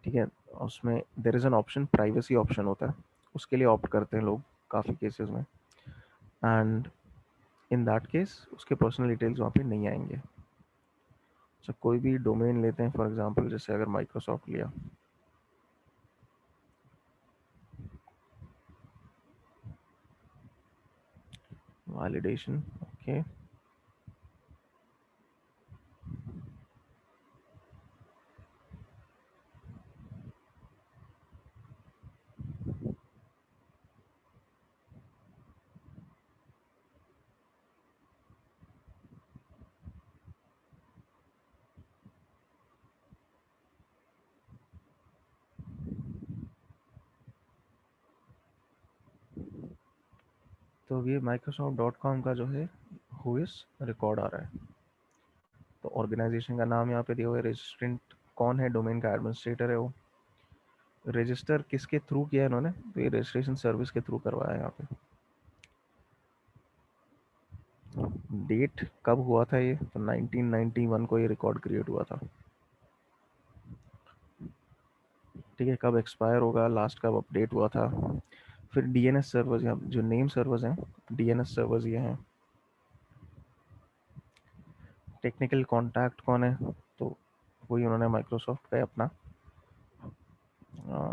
ठीक है, उसमें there is an option, privacy option होता है, उसके लिए ऑप्ट करते हैं लोग काफ़ी केसेस में, एंड इन दैट केस उसके पर्सनल डिटेल्स वहाँ पे नहीं आएंगे। तो कोई भी डोमेन लेते हैं, फॉर एग्जांपल जैसे अगर माइक्रोसॉफ्ट लिया, वैलिडेशन, ओके, तो ये microsoft.com का जो है होस्ट रिकॉर्ड आ रहा है। तो ऑर्गेनाइजेशन का नाम यहाँ पे दिया हुआ है, रजिस्ट्रेंट कौन है, डोमेन का एडमिनिस्ट्रेटर है वो। रजिस्टर किसके थ्रू किया है इन्होंने, तो ये रजिस्ट्रेशन सर्विस के थ्रू करवाया है यहाँ पे। डेट कब हुआ था ये, तो 1991 को ये रिकॉर्ड क्रिएट हुआ था। ठीक है, कब एक्सपायर होगा, लास्ट कब अपडेट हुआ था। फिर डीएनएस सर्वर्स, यहाँ जो नेम सर्वर्स हैं, डीएनएस सर्वर्स ये हैं। टेक्निकल कॉन्टैक्ट कौन है, तो वही उन्होंने माइक्रोसॉफ्ट का अपना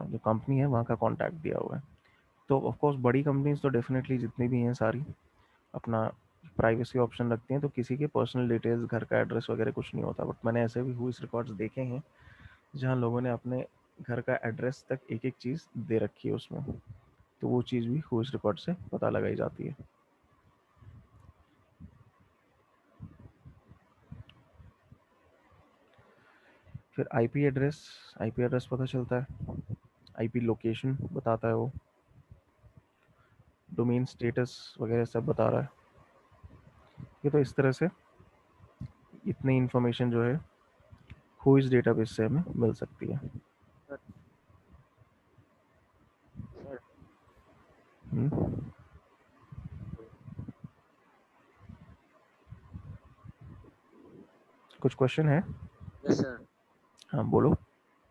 जो कंपनी है वहाँ का कॉन्टैक्ट दिया हुआ है। तो ऑफ कोर्स बड़ी कंपनीज तो डेफिनेटली जितनी भी हैं सारी अपना प्राइवेसी ऑप्शन रखती हैं, तो किसी के पर्सनल डिटेल्स, घर का एड्रेस वगैरह कुछ नहीं होता। बट मैंने ऐसे भी हुई रिकॉर्ड्स देखे हैं जहाँ लोगों ने अपने घर का एड्रेस तक एक एक चीज़ दे रखी है उसमें, तो वो चीज़ भी हुई रिकॉर्ड से पता लगाई जाती है। फिर आईपी एड्रेस पता चलता है, आईपी लोकेशन बताता है वो, डोमेन स्टेटस वगैरह सब बता रहा है। ये तो इस तरह से इतनी इन्फॉर्मेशन जो है हुईज डेटाबेस से हमें मिल सकती है। सर हम्म, कुछ क्वेश्चन है? Yes sir. हाँ बोलो।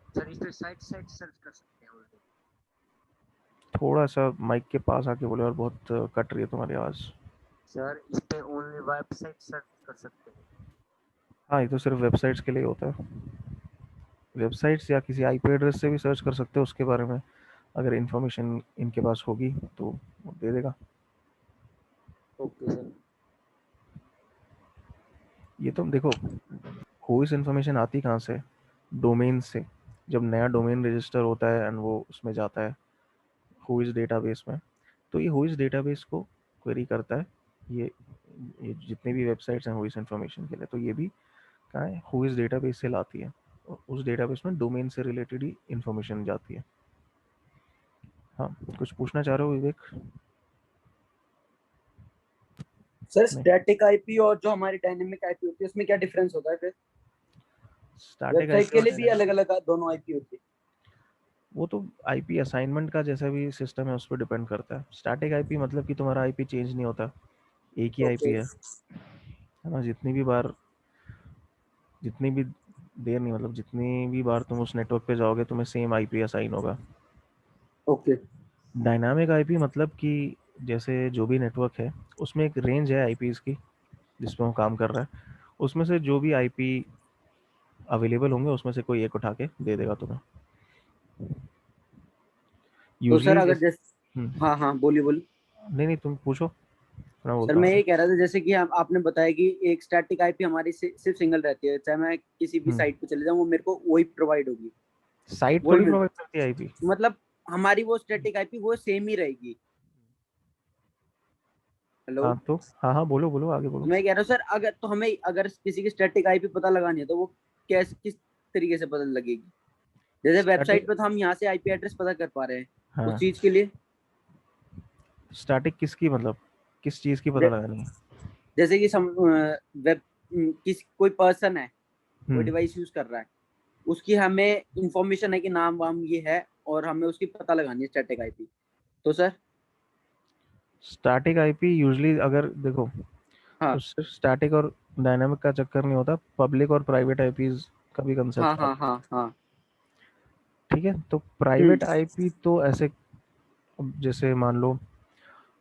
सर इस पे साइट साइट सर्च कर सकते हैं ऑलरेडी। थोड़ा सा माइक के पास आके बोले, और बहुत कट रही है तुम्हारी आवाज़। सर इस पे ओनली वेबसाइट सर्च कर सकते हैं। हाँ, ये तो सिर्फ वेबसाइट्स के लिए होता है। वेबसाइट्स या किसी आईपी एड्रेस से भी सर्च कर सकते हो उसके बारे में, अगर इन्फॉर्मेशन इनके पास होगी तो वो दे देगा। Okay sir. ये तो देखो, कोई इन्फॉर्मेशन आती कहाँ से, डोमेन से। जब नया डोमेन रजिस्टर होता है एंड वो उसमें जाता है हुईज डेटाबेस में, तो ये हुईज डेटाबेस को क्वेरी करता है। ये ये जितने भी वेबसाइट्स हैं हुईज इन्फॉर्मेशन के लिए, तो ये भी कहाँ है, हुईज डेटाबेस से लाती है। और उस डेटाबेस में डोमेन से रिलेटेड ही इन्फॉर्मेशन जाती है। हाँ, कुछ पूछना चाह रहे हो विवेक? सर नहीं, स्टैटिक आईपी और जो हमारी डायनेमिक आईपी होती है उसमें क्या डिफरेंस होता है फिर? स्टैटिक वेबसाइट आईपी के और लिए भी अलग अलग दोनों आईपी होती है? वो तो आईपी असाइनमेंट का जैसा भी सिस्टम है उस पर डिपेंड करता है। स्टैटिक आईपी मतलब कि तुम्हारा आईपी चेंज नहीं होता, एक ही आईपी ओके। है ना। जितनी भी देर नहीं, मतलब जितनी भी बार तुम उस नेटवर्क पे जाओगे तुम्हें सेम आईपी असाइन होगा। ओके। डायनामिक आईपी मतलब कि जैसे जो भी नेटवर्क है उसमें एक रेंज है आईपीज की जिसमें वो काम कर रहा है, उसमें से जो भी आईपी अवेलेबल होंगे उसमें से कोई एक उठा के दे देगा तुम्हें तो सर यूजली। अगर जैसे जैसे, हाँ हाँ बोलिए बोलिए। नहीं नहीं, तुम पूछो, मैं सर बोलता हूँ मैं ये आगे। कह रहा था जैसे कि आपने बताया कि एक स्टैटिक आईपी हमारी सिर्फ सिंगल रहती है, चाहे मैं किसी भी साइट पे चले जाऊँ वो मेरे को वही प्रोवाइड होगी, साइट वही थोड़ी मिल, प्रोवाइड करती है आईपी। मतलब हमारी वो स्टैटिक आईपी वो सेम ही रहेगी। हेलो। हाँ तो, हाँ हाँ बोलो बोलो, आगे बोलो। मैं कह रहा हूँ सर अगर तो हमें अगर किसी की स्टैटिक आईपी पता लगानी है तो वो कैसे किस तरीके से पता लगेगी? जैसे Static- वेबसाइट पे तो हम यहाँ से आईपी एड्रेस पता कर पा रहे हैं हाँ, उस चीज के लिए। स्टैटिक किसकी, मतलब किस चीज की पता जे- लगानी है? जैसे कि वेब किस कोई पर्सन है, कोई हम्म, डिवाइस यूज कर रहा है, उसकी हमें इंफॉर्मेशन है कि नाम वाम ये है, और हमें उसकी पता लगानी है स्टैटिक आईपी। तो सर स्टैटिक आईपी यूजली अगर देखो, हाँ उससे स्टैटिक और डायनामिक का चक्कर नहीं होता, पब्लिक और प्राइवेट आईपीज का भी हाँ कंसेप्ट हाँ आता हाँ हाँ। है। ठीक है, तो हम्म प्राइवेट आईपी तो ऐसे, अब जैसे मान लो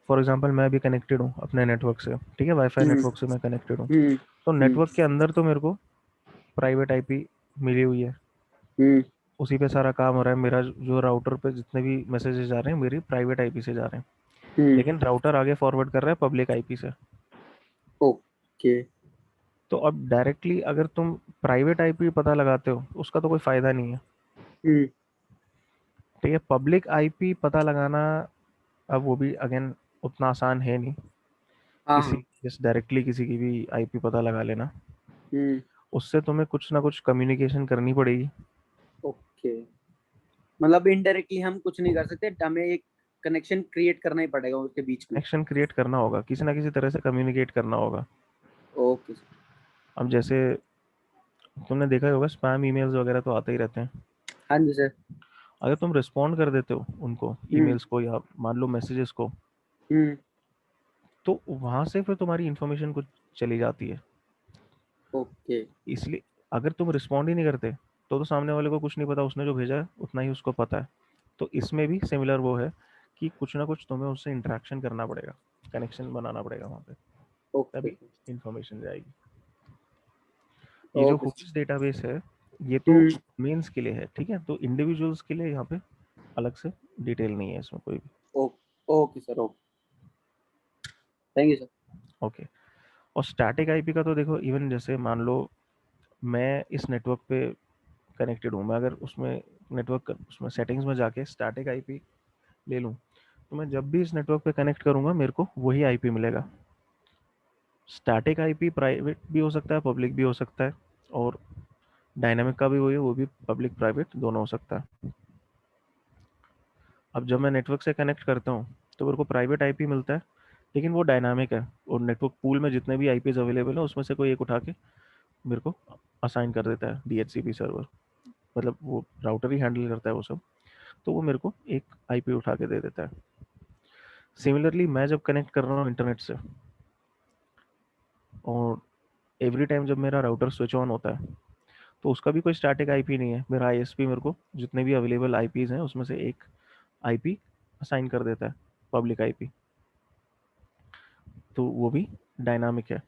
फॉर एग्जांपल मैं भी कनेक्टेड हूँ अपने नेटवर्क से, ठीक है, वाईफाई हम्म नेटवर्क से मैं कनेक्टेड हूँ, हम्म तो हम्म नेटवर्क के अंदर तो मेरे को प्राइवेट आईपी मिली हुई है, हम्म उसी पे सारा काम हो रहा है, मेरा जो राउटर पे जितने भी मैसेजेस जा रहे हैं मेरी प्राइवेट आईपी से जा रहे हैं, हम्म। लेकिन राउटर आगे फॉरवर्ड कर रहा है पब्लिक आईपी से। ओके। तो अब डायरेक्टली अगर तुम प्राइवेट आईपी पता लगाते हो उसका तो कोई फायदा नहीं है। हम्म। ठीक है, पब्लिक आईपी पता लगाना अब वो भी अगेन उतना आसान है नहीं, हाँ किसी हाँ। जैसे डायरेक्टली किसी की भी आईपी पता लगा लेना, हम्म। उससे तुम्हें कुछ ना कुछ कम्युनिकेशन करनी पड़ेगी। ओके, मतलब इनडायरेक्टली हम कुछ नहीं कर सकते, हमें एक कनेक्शन क्रिएट करना ही पड़ेगा उसके बीच में। कनेक्शन क्रिएट करना होगा, किसी ना किसी तरह से कम्युनिकेट करना होगा। Okay sir. अब जैसे तुमने देखा ही होगा स्पैम ईमेल्स वगैरह तो आते ही रहते हैं, हाँ जी सर। अगर तुम रिस्पॉन्ड कर देते हो उनको हम्म ईमेल्स को या मान लो मैसेजेस को, हम्म। तो वहां से फिर तुम्हारी इंफॉर्मेशन कुछ चली जाती है। ओके। इसलिए अगर तुम रिस्पॉन्ड ही नहीं करते तो सामने वाले को कुछ नहीं पता, उसने जो भेजा है उतना ही उसको पता है। तो इसमें भी सिमिलर वो है कि कुछ ना कुछ तुम्हें उससे इंटरेक्शन करना पड़ेगा, कनेक्शन बनाना पड़ेगा वहाँ पे, ओके तभी सर। इंफॉर्मेशन जाएगी। ये जो ओके सर। हुईस डेटाबेस है ये तो हम्म। मेंस के लिए है, ठीक है, तो इंडिविजुअल्स के लिए यहाँ पे अलग से डिटेल नहीं है इसमें कोई भी। Okay sir. Okay, thank you sir. Okay, और स्टैटिक आईपी का तो देखो, इवन जैसे मान लो मैं इस नेटवर्क पे कनेक्टेड हूँ, मैं अगर उसमें नेटवर्क उसमें सेटिंग्स में जाके स्टैटिक आईपी ले लूँ, तो मैं जब भी इस नेटवर्क पे कनेक्ट करूँगा मेरे को वही आईपी मिलेगा। स्टैटिक आईपी प्राइवेट भी हो सकता है, पब्लिक भी हो सकता है, और डायनामिक का भी वही है, वो भी पब्लिक प्राइवेट दोनों हो सकता है। अब जब मैं नेटवर्क से कनेक्ट करता हूँ तो मेरे को प्राइवेट आईपी मिलता है, लेकिन वो डायनामिक है, और नेटवर्क पूल में जितने भी आईपीज अवेलेबल है उसमें से कोई एक उठा के मेरे को असाइन कर देता है डीएचसीपी सर्वर, मतलब वो राउटर ही हैंडल करता है वो सब, तो वो मेरे को एक आईपी उठा के दे देता है। सिमिलरली मैं जब कनेक्ट कर रहा हूँ इंटरनेट से, और एवरी टाइम जब मेरा राउटर स्विच ऑन होता है, तो उसका भी कोई स्टैटिक आईपी नहीं है, मेरा आईएसपी मेरे को जितने भी अवेलेबल आईपीज हैं उसमें से एक आईपी असाइन कर देता है, पब्लिक आईपी, तो वो भी डायनामिक है।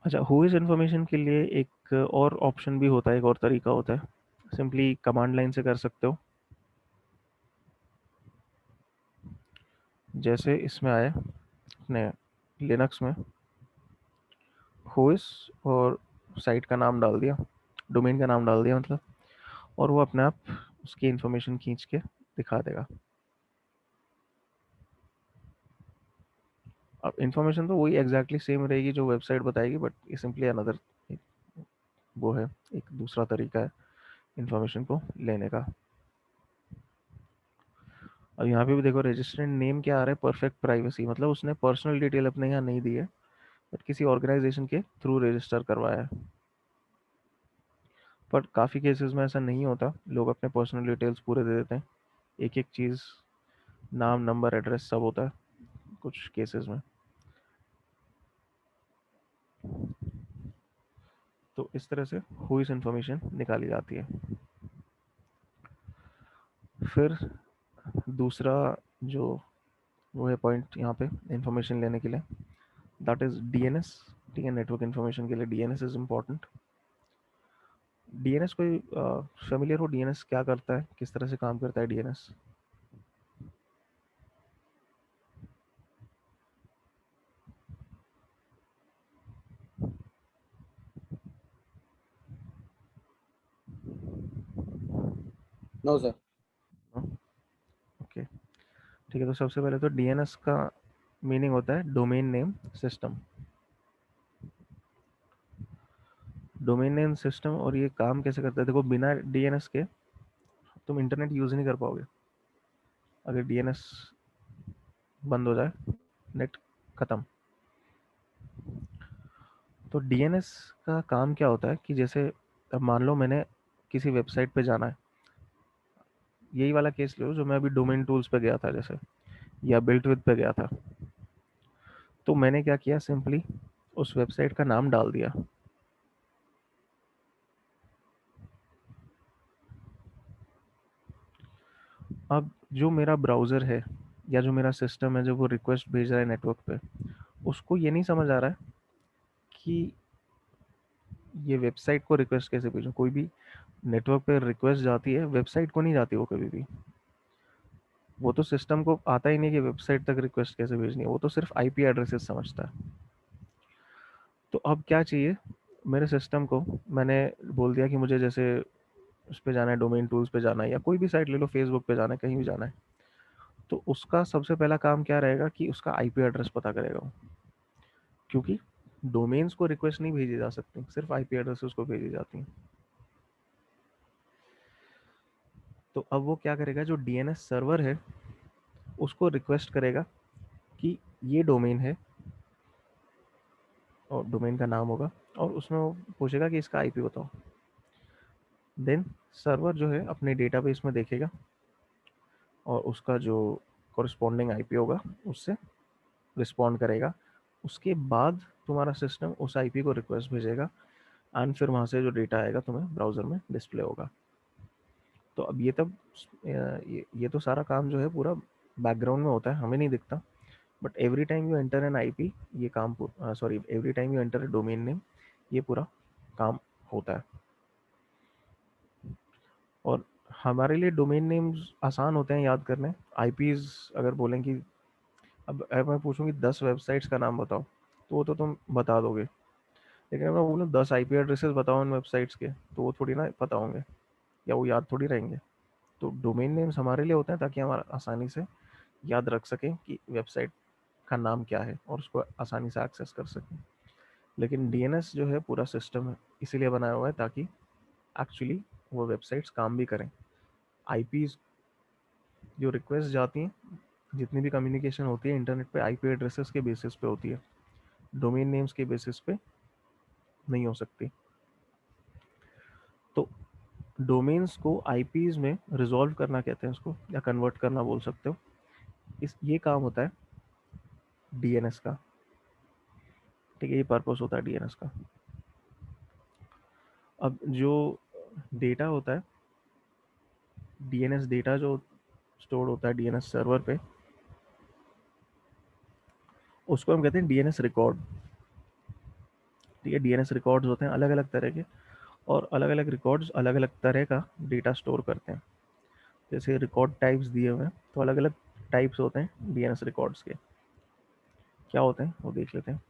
अच्छा, हुईज इन्फॉर्मेशन के लिए एक और ऑप्शन भी होता है, एक और तरीका होता है, सिंपली कमांड लाइन से कर सकते हो। जैसे इसमें आए अपने लिनक्स में हुईज, और साइट का नाम डाल दिया, डोमेन का नाम डाल दिया मतलब, और वो अपने आप उसकी इन्फॉर्मेशन खींच के दिखा देगा। अब इन्फॉर्मेशन तो वही एग्जैक्टली सेम रहेगी जो वेबसाइट बताएगी, बट ये सिंपली अनदर वो है, एक दूसरा तरीका है इन्फॉर्मेशन को लेने का। अब यहाँ पे भी देखो रजिस्ट्रेंट नेम क्या आ रहा है, परफेक्ट प्राइवेसी, मतलब उसने पर्सनल डिटेल अपने यहाँ नहीं दी है, बट किसी ऑर्गेनाइजेशन के थ्रू रजिस्टर करवाया है। पर काफ़ी केसेस में ऐसा नहीं होता, लोग अपने पर्सनल डिटेल्स पूरे दे देते हैं, एक एक चीज़, नाम नंबर एड्रेस सब होता है कुछ केसेस में। तो इस तरह से हुई इन्फॉर्मेशन निकाली जाती है। फिर दूसरा जो वो है पॉइंट यहाँ पे इंफॉर्मेशन लेने के लिए, दैट इज डीएनएस। ठीक है, नेटवर्क इन्फॉर्मेशन के लिए डीएनएस इज इम्पोर्टेंट। डीएनएस कोई फेमिलियर हो, डीएनएस क्या करता है, किस तरह से काम करता है डीएनएस? No sir. ओके, ठीक है, तो सबसे पहले तो डीएनएस का मीनिंग होता है domain name system. Domain name system. और ये काम कैसे करता है, देखो बिना डीएनएस के तुम इंटरनेट यूज नहीं कर पाओगे। अगर डीएनएस बंद हो जाए, नेट खत्म। तो डीएनएस का काम क्या होता है कि जैसे अब मान लो मैंने किसी वेबसाइट पे जाना है, यही वाला केस लो जो मैं अभी डोमेन टूल्स पे गया था जैसे, या बिल्ट विद पे गया था। तो मैंने क्या किया, सिंपली उस वेबसाइट का नाम डाल दिया। अब जो मेरा ब्राउज़र है या जो मेरा सिस्टम है, जो वो रिक्वेस्ट भेज रहा है नेटवर्क पे, उसको ये नहीं समझ आ रहा है कि ये वेबसाइट को रिक्वेस्ट कैसे भेजूं। कोई भी नेटवर्क पे रिक्वेस्ट जाती है, वेबसाइट को नहीं जाती वो कभी भी। वो तो सिस्टम को आता ही नहीं कि वेबसाइट तक रिक्वेस्ट कैसे भेजनी है, वो तो सिर्फ आईपी एड्रेसेस समझता है। तो अब क्या चाहिए मेरे सिस्टम को, मैंने बोल दिया कि मुझे जैसे उस पे जाना है, डोमेन टूल्स पे जाना है, या कोई भी साइट ले लो, फेसबुक पे जाना है, कहीं भी जाना है। तो उसका सबसे पहला काम क्या रहेगा कि उसका आईपी एड्रेस पता करेगा वो, क्योंकि डोमेन्स को रिक्वेस्ट नहीं भेजी जा सकती, सिर्फ आईपी एड्रेस उसको भेजी जाती हैं। तो अब वो क्या करेगा, जो डीएनएस सर्वर है उसको रिक्वेस्ट करेगा कि ये डोमेन है, और डोमेन का नाम होगा, और उसमें वो पूछेगा कि इसका आईपी बताओ। देन सर्वर जो है अपने डेटाबेस में देखेगा और उसका जो कॉरस्पॉन्डिंग आईपी होगा उससे रिस्पॉन्ड करेगा। उसके बाद तुम्हारा सिस्टम उस आईपी को रिक्वेस्ट भेजेगा, एंड फिर वहाँ से जो डेटा आएगा तुम्हें ब्राउज़र में डिस्प्ले होगा। तो अब ये तब ये तो सारा काम जो है पूरा बैकग्राउंड में होता है, हमें नहीं दिखता। But every time you enter N IP, ये काम sorry every time you enter a domain name, ये पूरा काम होता है। और हमारे लिए डोमेन नेम्स आसान होते हैं याद करने। आईपीज अगर बोलें कि अब अगर मैं पूछूं कि 10 वेबसाइट्स का नाम बताओ, तो वो तो तुम बता दोगे। लेकिन अगर मैं बोलूँ 10 आईपी एड्रेसेस बताओ उन वेबसाइट्स के, तो वो थोड़ी ना पता होंगे, या वो याद थोड़ी रहेंगे। तो डोमेन नेम्स हमारे लिए होते हैं ताकि हम आसानी से याद रख सकें कि वेबसाइट का नाम क्या है और उसको आसानी से एक्सेस कर सकें। लेकिन डीएनएस जो है पूरा सिस्टम है, इसीलिए बनाया हुआ है ताकि एक्चुअली वो वेबसाइट्स काम भी करें। आईपीज जो रिक्वेस्ट जाती हैं, जितनी भी कम्युनिकेशन होती है इंटरनेट पे, आईपी एड्रेसेस के बेसिस पे होती है, डोमेन नेम्स के बेसिस पे नहीं हो सकती। तो डोमेन्स को आईपीज में रिजॉल्व करना कहते हैं उसको, या कन्वर्ट करना बोल सकते हो। ये काम होता है डीएनएस का। ठीक है, ये पर्पस होता है डीएनएस का। अब जो डेटा होता है, डीएनएस डेटा जो स्टोर होता है डीएनएस सर्वर पे, उसको हम कहते हैं डीएनएस रिकॉर्ड। ठीक है, डीएनएस रिकॉर्ड्स होते हैं अलग अलग तरह के, और अलग अलग रिकॉर्ड्स अलग अलग तरह का डेटा स्टोर करते हैं। जैसे रिकॉर्ड टाइप्स दिए हुए हैं, तो अलग अलग टाइप्स होते हैं डीएनएस रिकॉर्ड्स के। क्या होते हैं वो देख लेते हैं।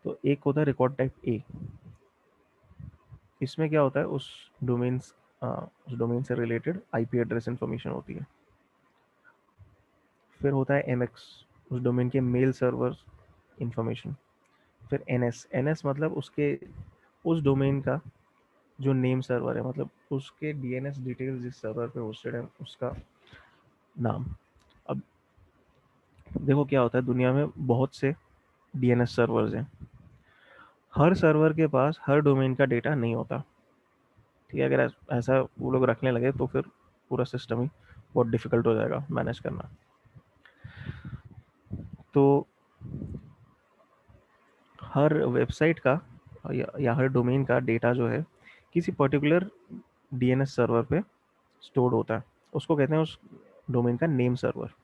तो एक होता है रिकॉर्ड टाइप ए। इसमें क्या होता है, उस डोमेन से रिलेटेड आईपी एड्रेस इंफॉर्मेशन होती है। फिर होता है एमएक्स, उस डोमेन के मेल सर्वर इंफॉर्मेशन। फिर एनएस, एनएस मतलब उसके उस डोमेन का जो नेम सर्वर है, मतलब उसके डीएनएस डिटेल्स जिस सर्वर पे होस्टेड है उसका नाम। अब देखो क्या होता है, दुनिया में बहुत से डीएनएस सर्वर्स हैं। हर सर्वर के पास हर डोमेन का डेटा नहीं होता। ठीक है, अगर ऐसा वो लोग रखने लगे तो फिर पूरा सिस्टम ही बहुत डिफिकल्ट हो जाएगा मैनेज करना। तो हर वेबसाइट का या हर डोमेन का डेटा जो है किसी पर्टिकुलर डीएनएस सर्वर पे स्टोर्ड होता है, उसको कहते हैं उस डोमेन का नेम सर्वर।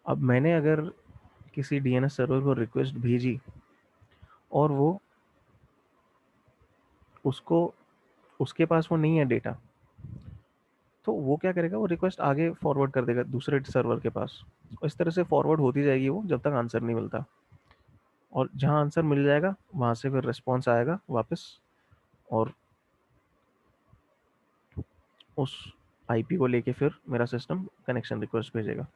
अब मैंने अगर किसी डीएनएस सर्वर को रिक्वेस्ट भेजी और वो उसको उसके पास वो नहीं है डेटा, तो वो क्या करेगा, वो रिक्वेस्ट आगे फॉरवर्ड कर देगा दूसरे सर्वर के पास। इस तरह से फॉरवर्ड होती जाएगी वो जब तक आंसर नहीं मिलता। और जहाँ आंसर मिल जाएगा वहाँ से फिर रिस्पॉन्स आएगा वापस, और उस आईपी को लेके फिर मेरा सिस्टम कनेक्शन रिक्वेस्ट भेजेगा।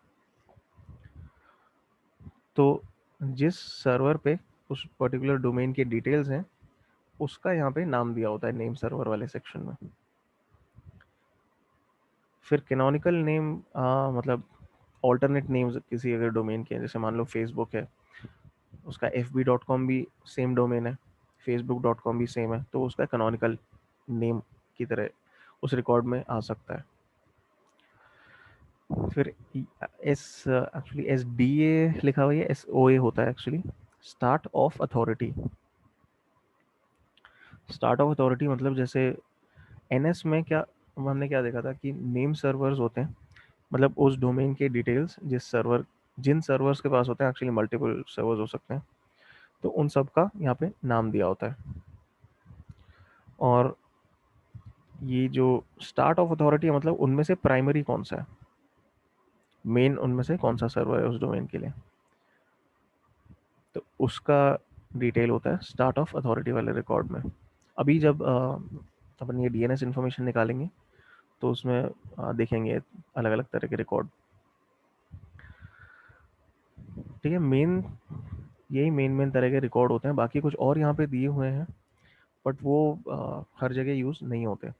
तो जिस सर्वर पे उस पर्टिकुलर डोमेन के डिटेल्स हैं उसका यहाँ पे नाम दिया होता है नेम सर्वर वाले सेक्शन में। फिर कैनोनिकल नेम मतलब ऑल्टरनेट नेम्स किसी अगर डोमेन के हैं, जैसे मान लो फेसबुक है, उसका fb.com भी सेम डोमेन है, facebook.com भी सेम है, तो उसका कैनोनिकल नेम की तरह उस रिकॉर्ड में आ सकता है। फिर एक्चुअली SDA लिखा हुआ है, SOA होता है actually, start of authority. Start of authority मतलब जैसे NS में क्या हमने क्या देखा था कि नेम सर्वर्स होते हैं, मतलब उस डोमेन के डिटेल्स जिन सर्वर्स के पास होते हैं, एक्चुअली मल्टीपल सर्वर्स हो सकते हैं, तो उन सब का यहाँ पे नाम दिया होता है। और ये जो स्टार्ट ऑफ अथॉरिटी है मतलब उनमें से प्राइमरी कौन सा है, मेन उनमें से कौन सा सर्वर है उस डोमेन के लिए, तो उसका डिटेल होता है स्टार्ट ऑफ अथॉरिटी वाले रिकॉर्ड में। अभी जब अपन ये DNS इन्फॉर्मेशन निकालेंगे तो उसमें देखेंगे अलग अलग तरह के रिकॉर्ड। ठीक है, यही मेन तरह के रिकॉर्ड होते हैं, बाकी कुछ और यहाँ पे दिए हुए हैं बट वो हर जगह यूज़ नहीं होते।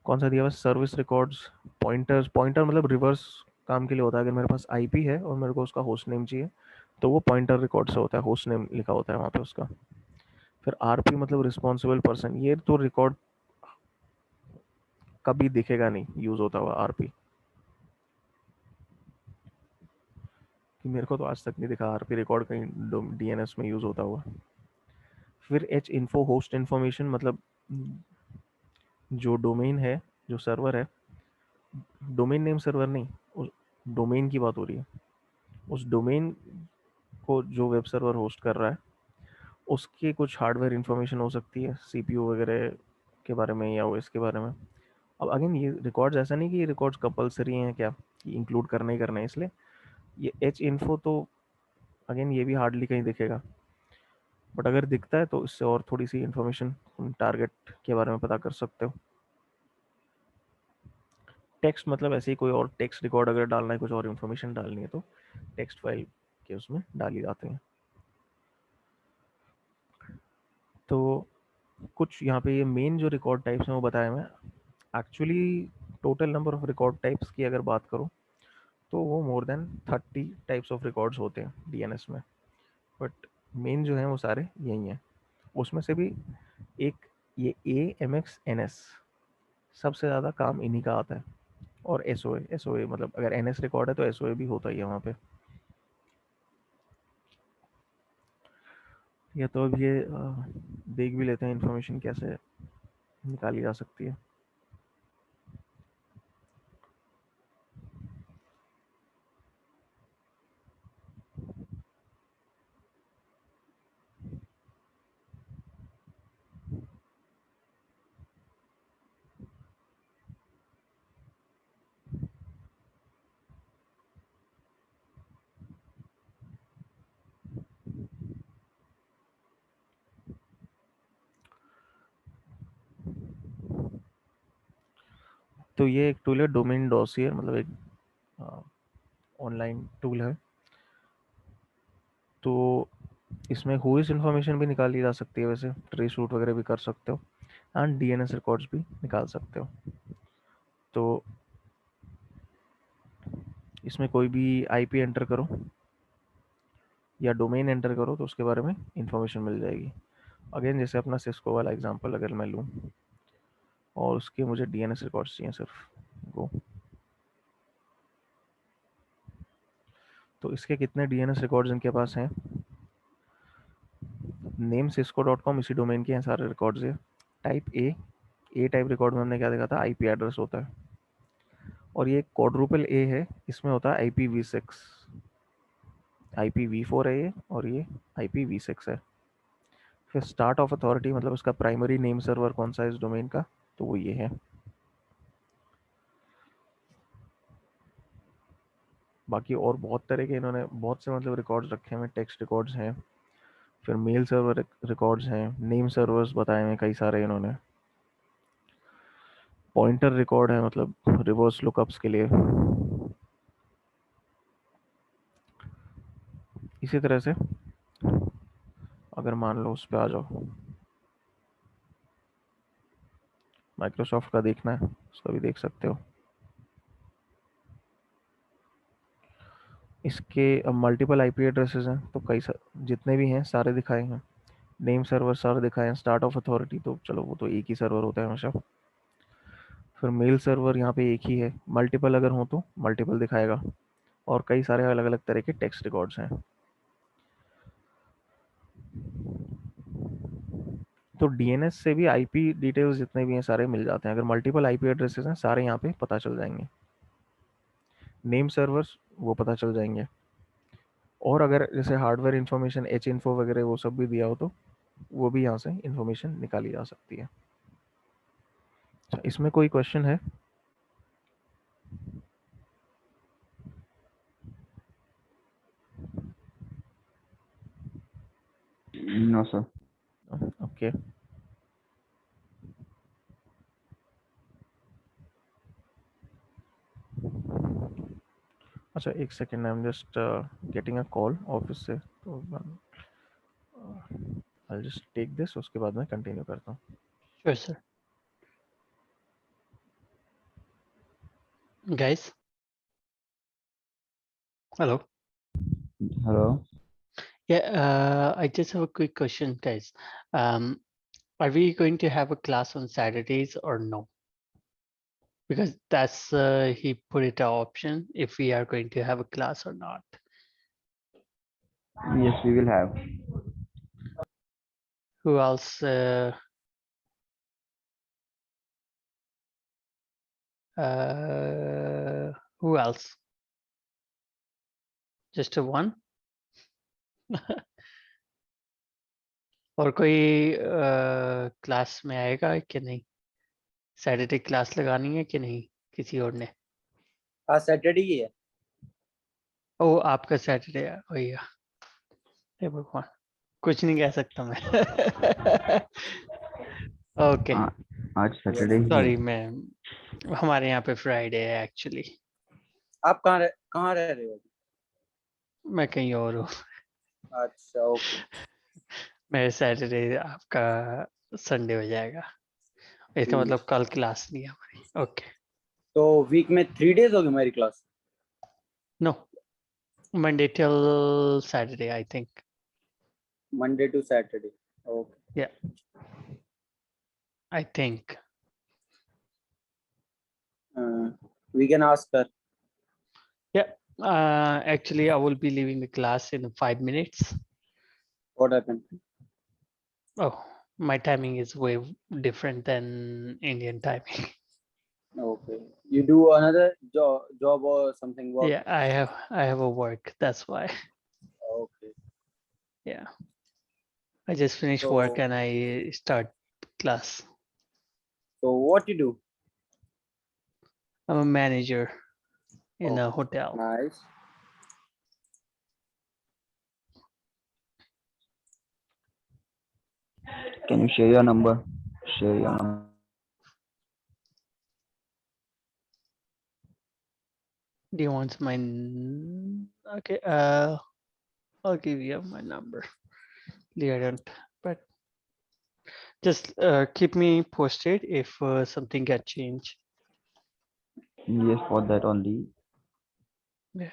कौन सा दिया हुआ, सर्विस रिकॉर्ड्स, पॉइंटर मतलब रिवर्स काम के लिए होता है। अगर मेरे पास IP है और मेरे को उसका होस्ट नेम चाहिए तो वो पॉइंटर रिकॉर्ड से होता है, होस्ट नेम लिखा होता है वहाँ पे उसका। फिर RP मतलब रिस्पॉन्सिबल पर्सन, ये तो रिकॉर्ड कभी दिखेगा नहीं यूज़ होता हुआ RP, कि मेरे को तो आज तक नहीं दिखा RP रिकॉर्ड कहीं DNS में यूज़ होता हुआ। फिर Hinfo होस्ट इन्फॉर्मेशन, मतलब जो डोमेन है, जो सर्वर है, डोमेन नेम सर्वर नहीं, उस डोमेन की बात हो रही है, उस डोमेन को जो वेब सर्वर होस्ट कर रहा है उसकी कुछ हार्डवेयर इंफॉर्मेशन हो सकती है, CPU वगैरह के बारे में या OS के बारे में। अब अगेन ये रिकॉर्ड्स ऐसा नहीं कि ये रिकॉर्ड्स कंपलसरी हैं क्या कि इंक्लूड करना ही करना है, इसलिए ये Hinfo तो अगेन ये भी हार्डली कहीं दिखेगा, बट अगर दिखता है तो इससे और थोड़ी सी इंफॉर्मेशन टारगेट के बारे में पता कर सकते हो। टेक्स्ट मतलब ऐसे ही कोई और टेक्स्ट रिकॉर्ड अगर डालना है, कुछ और इन्फॉर्मेशन डालनी है तो टेक्स्ट फाइल के उसमें डाली जाते हैं। तो कुछ यहाँ पे ये मेन जो रिकॉर्ड टाइप्स हैं वो बताया मैं। Actually total number of record types की अगर बात करूँ तो वो more than 30 types of records होते हैं DNS में, बट मेन जो है वो सारे यही हैं। उसमें से भी एक ये AMX NS सबसे ज़्यादा काम इन्हीं का आता है, और SOA मतलब अगर NS रिकॉर्ड है तो SOA भी होता ही है वहाँ पे। या तो अब ये देख भी लेते हैं इन्फॉर्मेशन कैसे निकाली जा सकती है। तो ये एक टूल है डोमेन डॉसियर, मतलब एक ऑनलाइन टूल है। तो इसमें हुईस इन्फॉर्मेशन भी निकाली जा सकती है, वैसे ट्रेस रूट वगैरह भी कर सकते हो, एंड DNS रिकॉर्ड्स भी निकाल सकते हो। तो इसमें कोई भी IP एंटर करो या डोमेन एंटर करो तो उसके बारे में इंफॉर्मेशन मिल जाएगी। अगेन जैसे अपना सिस्को वाला एग्जांपल अगर मैं लूँ और उसके मुझे DNS रिकॉर्ड्स चाहिए सिर्फ गो, तो इसके कितने DNS रिकॉर्ड्स इनके पास हैं, नेम cisco.com इसी डोमेन के हैं सारे रिकॉर्ड्स है। टाइप ए टाइप रिकॉर्ड में हमने क्या देखा था, IP एड्रेस होता है, और ये क्वाड्रुपल A है, इसमें होता है IPv6, IPv4 है ये, और ये IPv6 है। फिर स्टार्ट ऑफ अथॉरिटी मतलब उसका प्राइमरी नेम सर्वर कौन सा है इस डोमेन का, तो वो ये है। बाकी और बहुत तरह के इन्होंने बहुत से मतलब रिकॉर्ड्स रखे हैं, टेक्स्ट रिकॉर्ड्स हैं, फिर मेल सर्वर रिकॉर्ड्स हैं, नेम सर्वर्स बताए हैं कई सारे इन्होंने, पॉइंटर रिकॉर्ड है मतलब रिवर्स लुकअप्स के लिए। इसी तरह से अगर मान लो उस पे आ जाओ, माइक्रोसॉफ्ट का देखना है उसका भी देख सकते हो। इसके अब मल्टीपल आईपी एड्रेसेस हैं तो जितने भी हैं सारे दिखाए हैं। नेम सर्वर सारे दिखाए हैं। स्टार्ट ऑफ अथॉरिटी तो चलो वो तो एक ही सर्वर होता है हमेशा। फिर मेल सर्वर यहाँ पे एक ही है। मल्टीपल अगर हो तो मल्टीपल दिखाएगा, और कई सारे अलग अलग तरह के टेक्स्ट रिकॉर्ड्स हैं। तो डीएनएस से भी आईपी डिटेल्स जितने भी हैं सारे मिल जाते हैं। अगर मल्टीपल आईपी एड्रेसेस हैं सारे यहाँ पे पता चल जाएंगे। नेम सर्वर्स वो पता चल जाएंगे। और अगर जैसे हार्डवेयर इन्फॉर्मेशन एच इन्फो वगैरह वो सब भी दिया हो तो वो भी यहाँ से इन्फॉर्मेशन निकाली जा सकती है। अच्छा, इसमें कोई क्वेश्चन है? No sir. ओके, अच्छा एक second, I am just getting a call office से, तो आई जस्ट टेक दिस, उसके बाद मैं कंटिन्यू करता हूँ। Sure, sir. Guys, hello. Hello. Yeah, I just have a quick question, guys. Are we going to have a class on Saturdays or no? Because that's he put it an option if we are going to have a class or not. Yes we will have. Who else? Who else? Just a one? और कोई class में आएगा कि नहीं? Saturday class लगानी है कि नहीं किसी और ने? आज सैटरडे ही है। ओ आपका सैटरडे है भैया। हे भगवान, कुछ नहीं कह सकता मैं। ओके आज सैटरडे ही है। सॉरी, मैं हमारे यहाँ पे फ्राइडे है एक्चुअली। आप कहाँ रह रहे हो? मैं कहीं और हूँ। अच्छा ओके। मेरे सैटरडे आपका संडे हो जाएगा। इसका मतलब कल क्लास नहीं है हमारी। ओके तो वीक में 3 डेज होगी हमारी class? No, Monday till Saturday I think. Monday to Saturday. Okay. Yeah I think we can ask her. actually I will be leaving the class in 5 minutes. What happened? Oh, my timing is way different than Indian timing. Okay. You do another job or something work? Yeah, I have a work, that's why. Okay. Yeah, I just finished So- work and I start class. So what you do? I'm a manager in a Okay. hotel. Nice. Can you share your number? Share your number. Do you want my okay, I'll give you my number. I don't, but just keep me posted if something get changed. Yes for that only. Yeah.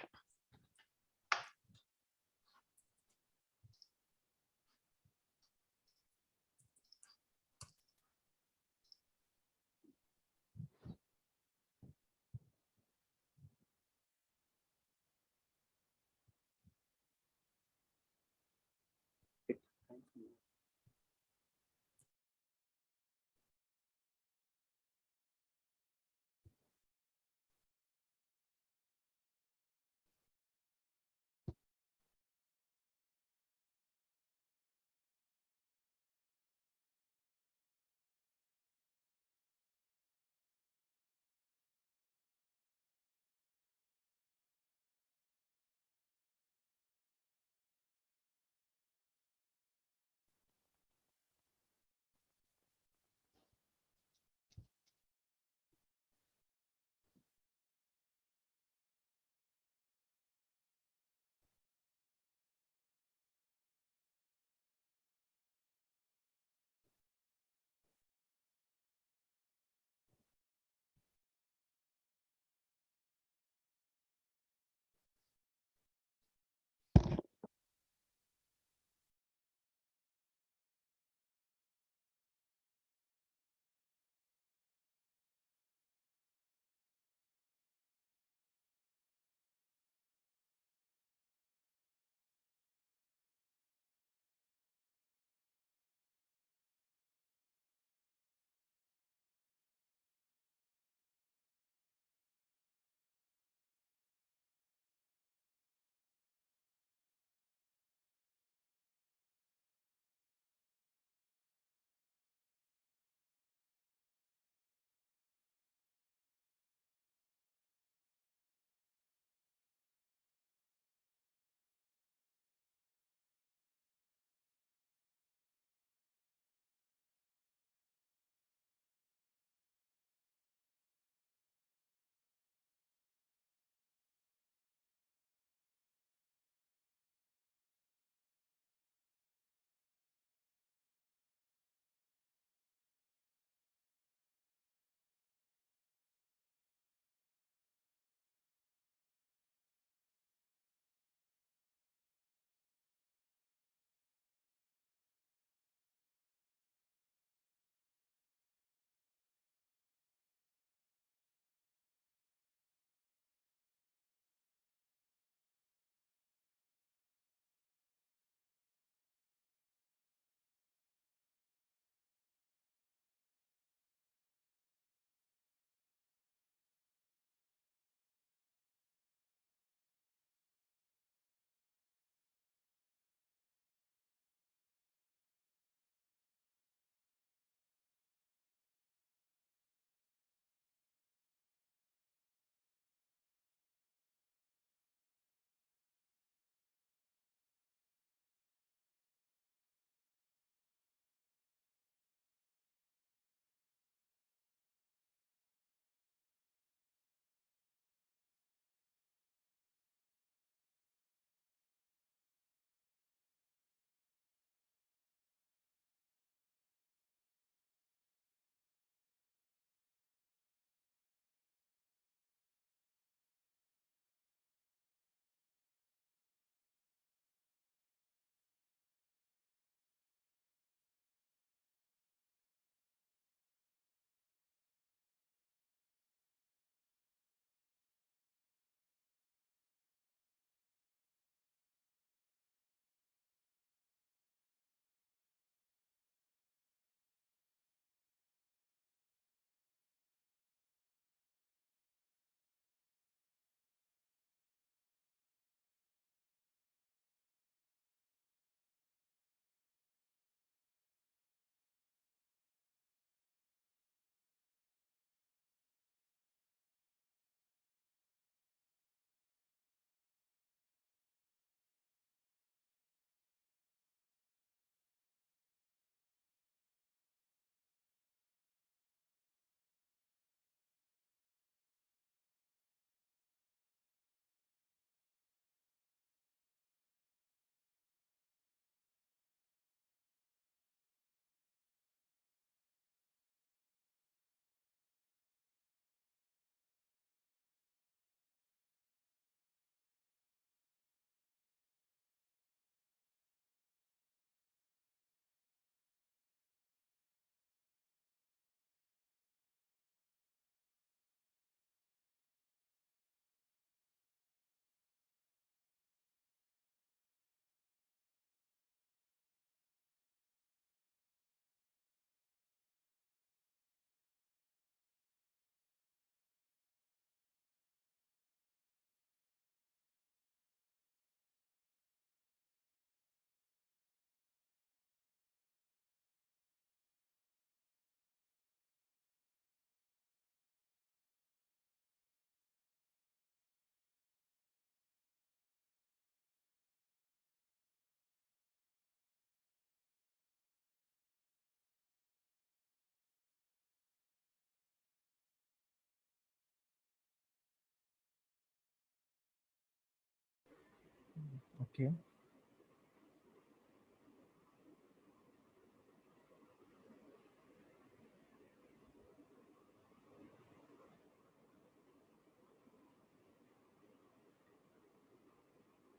Okay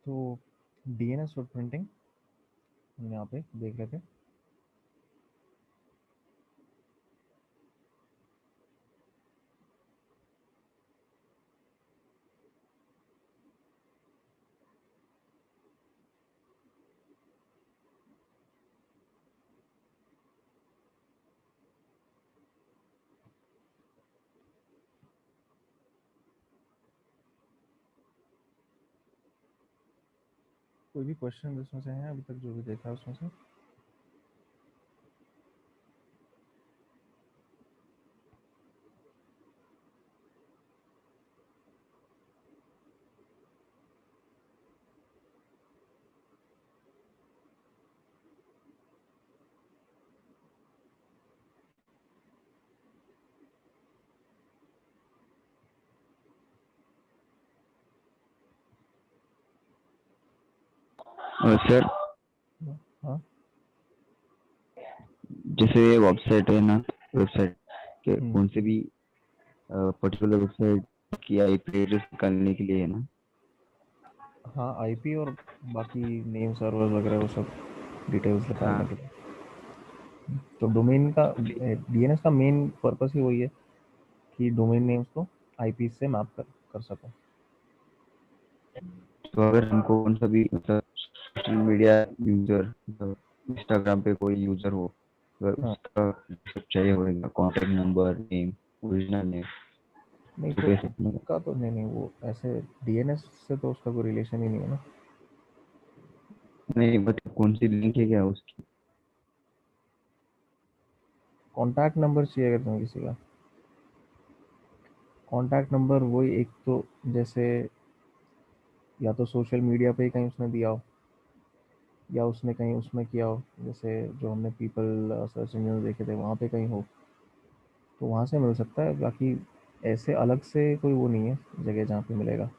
तो DNS footprinting हम यहाँ पे देख लेते हैं। कोई भी question इसमें से है अभी तक जो भी देखा है उसमें से? सर हाँ जैसे वेबसाइट है ना, वेबसाइट के हम्म, कौन से भी पर्टिकुलर वेबसाइट की आईपी एड्रेस निकालने के लिए है ना। हाँ आईपी और बाकी नेम सर्वर वगैरह वो सब डिटेल्स निकालने हाँ के लिए। तो डोमेन का डीएनएस का मेन पर्पस ही वही है कि डोमेन नेम्स को आईपी से मैप कर सको। तो अगर हमको कौन सा भी मतलब सोशल मीडिया यूजर, इंस्टाग्राम पे कोई यूजर हो, अगर हाँ उसका सब चाहिए होगा, contact number, name, original name, नहीं तो तो कैसे मिलेगा? उसका तो नहीं वो ऐसे डीएनएस से तो उसका कोई रिलेशन ही नहीं है ना। नहीं मतलब कौन सी लिंक है क्या उसकी? कॉन्टैक्ट नंबर चाहिए अगर तुम्हें किसी का कॉन्टैक्ट नंबर, वही एक तो जैसे या तो सोशल मीडिया पे ही कहीं उसने दिया हो या उसने कहीं उसमें किया हो, जैसे जो हमने पीपल सर्च इंजन देखे थे वहाँ पे कहीं हो तो वहाँ से मिल सकता है। बाकी ऐसे अलग से कोई वो नहीं है जगह जहाँ पे मिलेगा।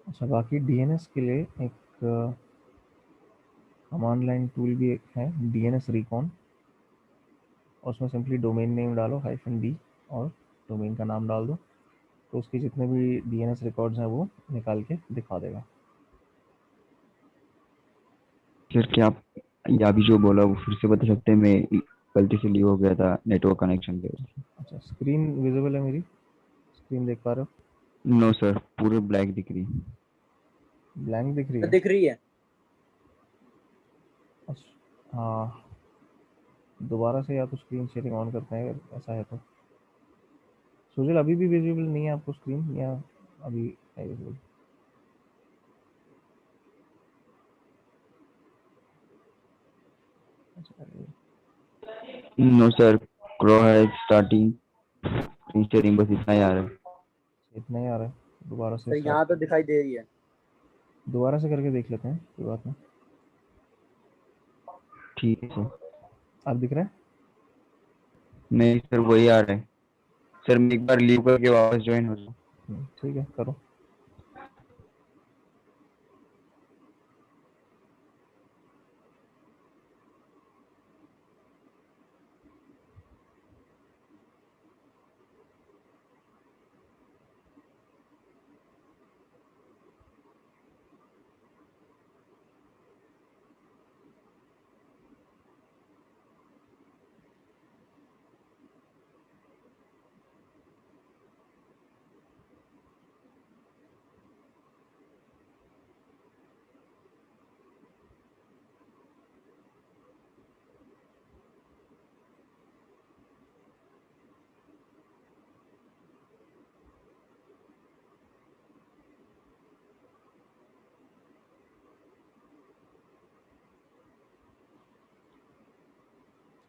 अच्छा बाकी डीएनएस के लिए एक कमांड लाइन टूल भी एक है, डीएनएस रिकॉन, और उसमें सिंपली डोमेन नेम डालो -d और डोमेन का नाम डाल दो तो उसके जितने भी डीएनएस रिकॉर्ड्स हैं वो निकाल के दिखा देगा। सर क्या आप या भी जो बोला वो फिर से बता सकते हैं? मैं गलती से लीव हो गया था नेटवर्क कनेक्शन के वजह अच्छा स्क्रीन विजिबल है मेरी? स्क्रीन देख पा रहे हो? से। नो सर, पूरे ब्लैक दिख रही है। ब्लैंक दिख रही है? दिख रही है। अच्छा हाँ, दोबारा से या तो स्क्रीन शेयरिंग ऑन करते हैं अगर ऐसा है तो। सुजल अभी भी विजिबल नहीं है आपको स्क्रीन, या अभी है विजिबल? अच्छा नो सर, क्रो है स्टार्टिंग, स्टेरिंग, बस इतना ही आ रहा है। इतना ही आ रहा है, दोबारा से तो स्टार्ट यहाँ तो कर, दिखाई दे रही है। दोबारा से करके देख लेते हैं, कोई बात नहीं। ठीक है सर। अब दिख रहा है? नहीं सर, वही आ रहा है। सर मैं एक बार लीव करके वापस ज्वाइन हो जाऊँ? ठीक है करो।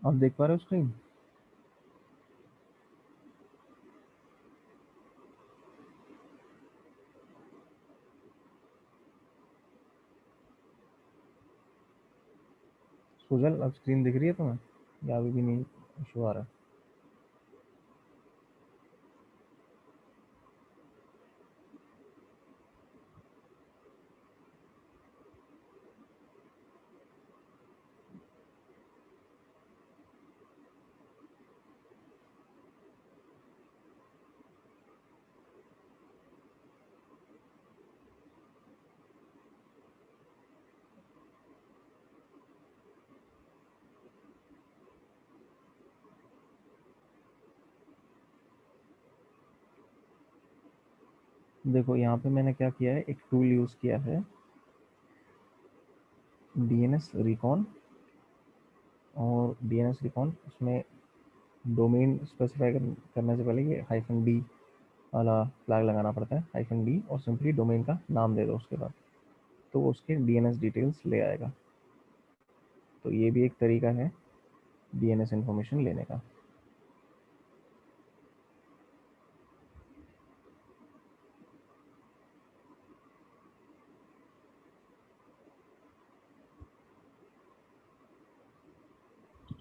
आप देख पा रहे हो स्क्रीन? सुजल अब स्क्रीन दिख रही है तुम्हें या अभी भी नहीं इशू आ रहा है? देखो यहाँ पे मैंने क्या किया है, एक टूल यूज़ किया है DNS रिकॉन। और DNS रिकॉन उसमें डोमेन स्पेसिफाई करने से पहले ये -d वाला फ्लैग लगाना पड़ता है, -d, और सिंपली डोमेन का नाम दे दो उसके बाद, तो वो उसके DNS डिटेल्स ले आएगा। तो ये भी एक तरीका है DNS इंफॉर्मेशन लेने का।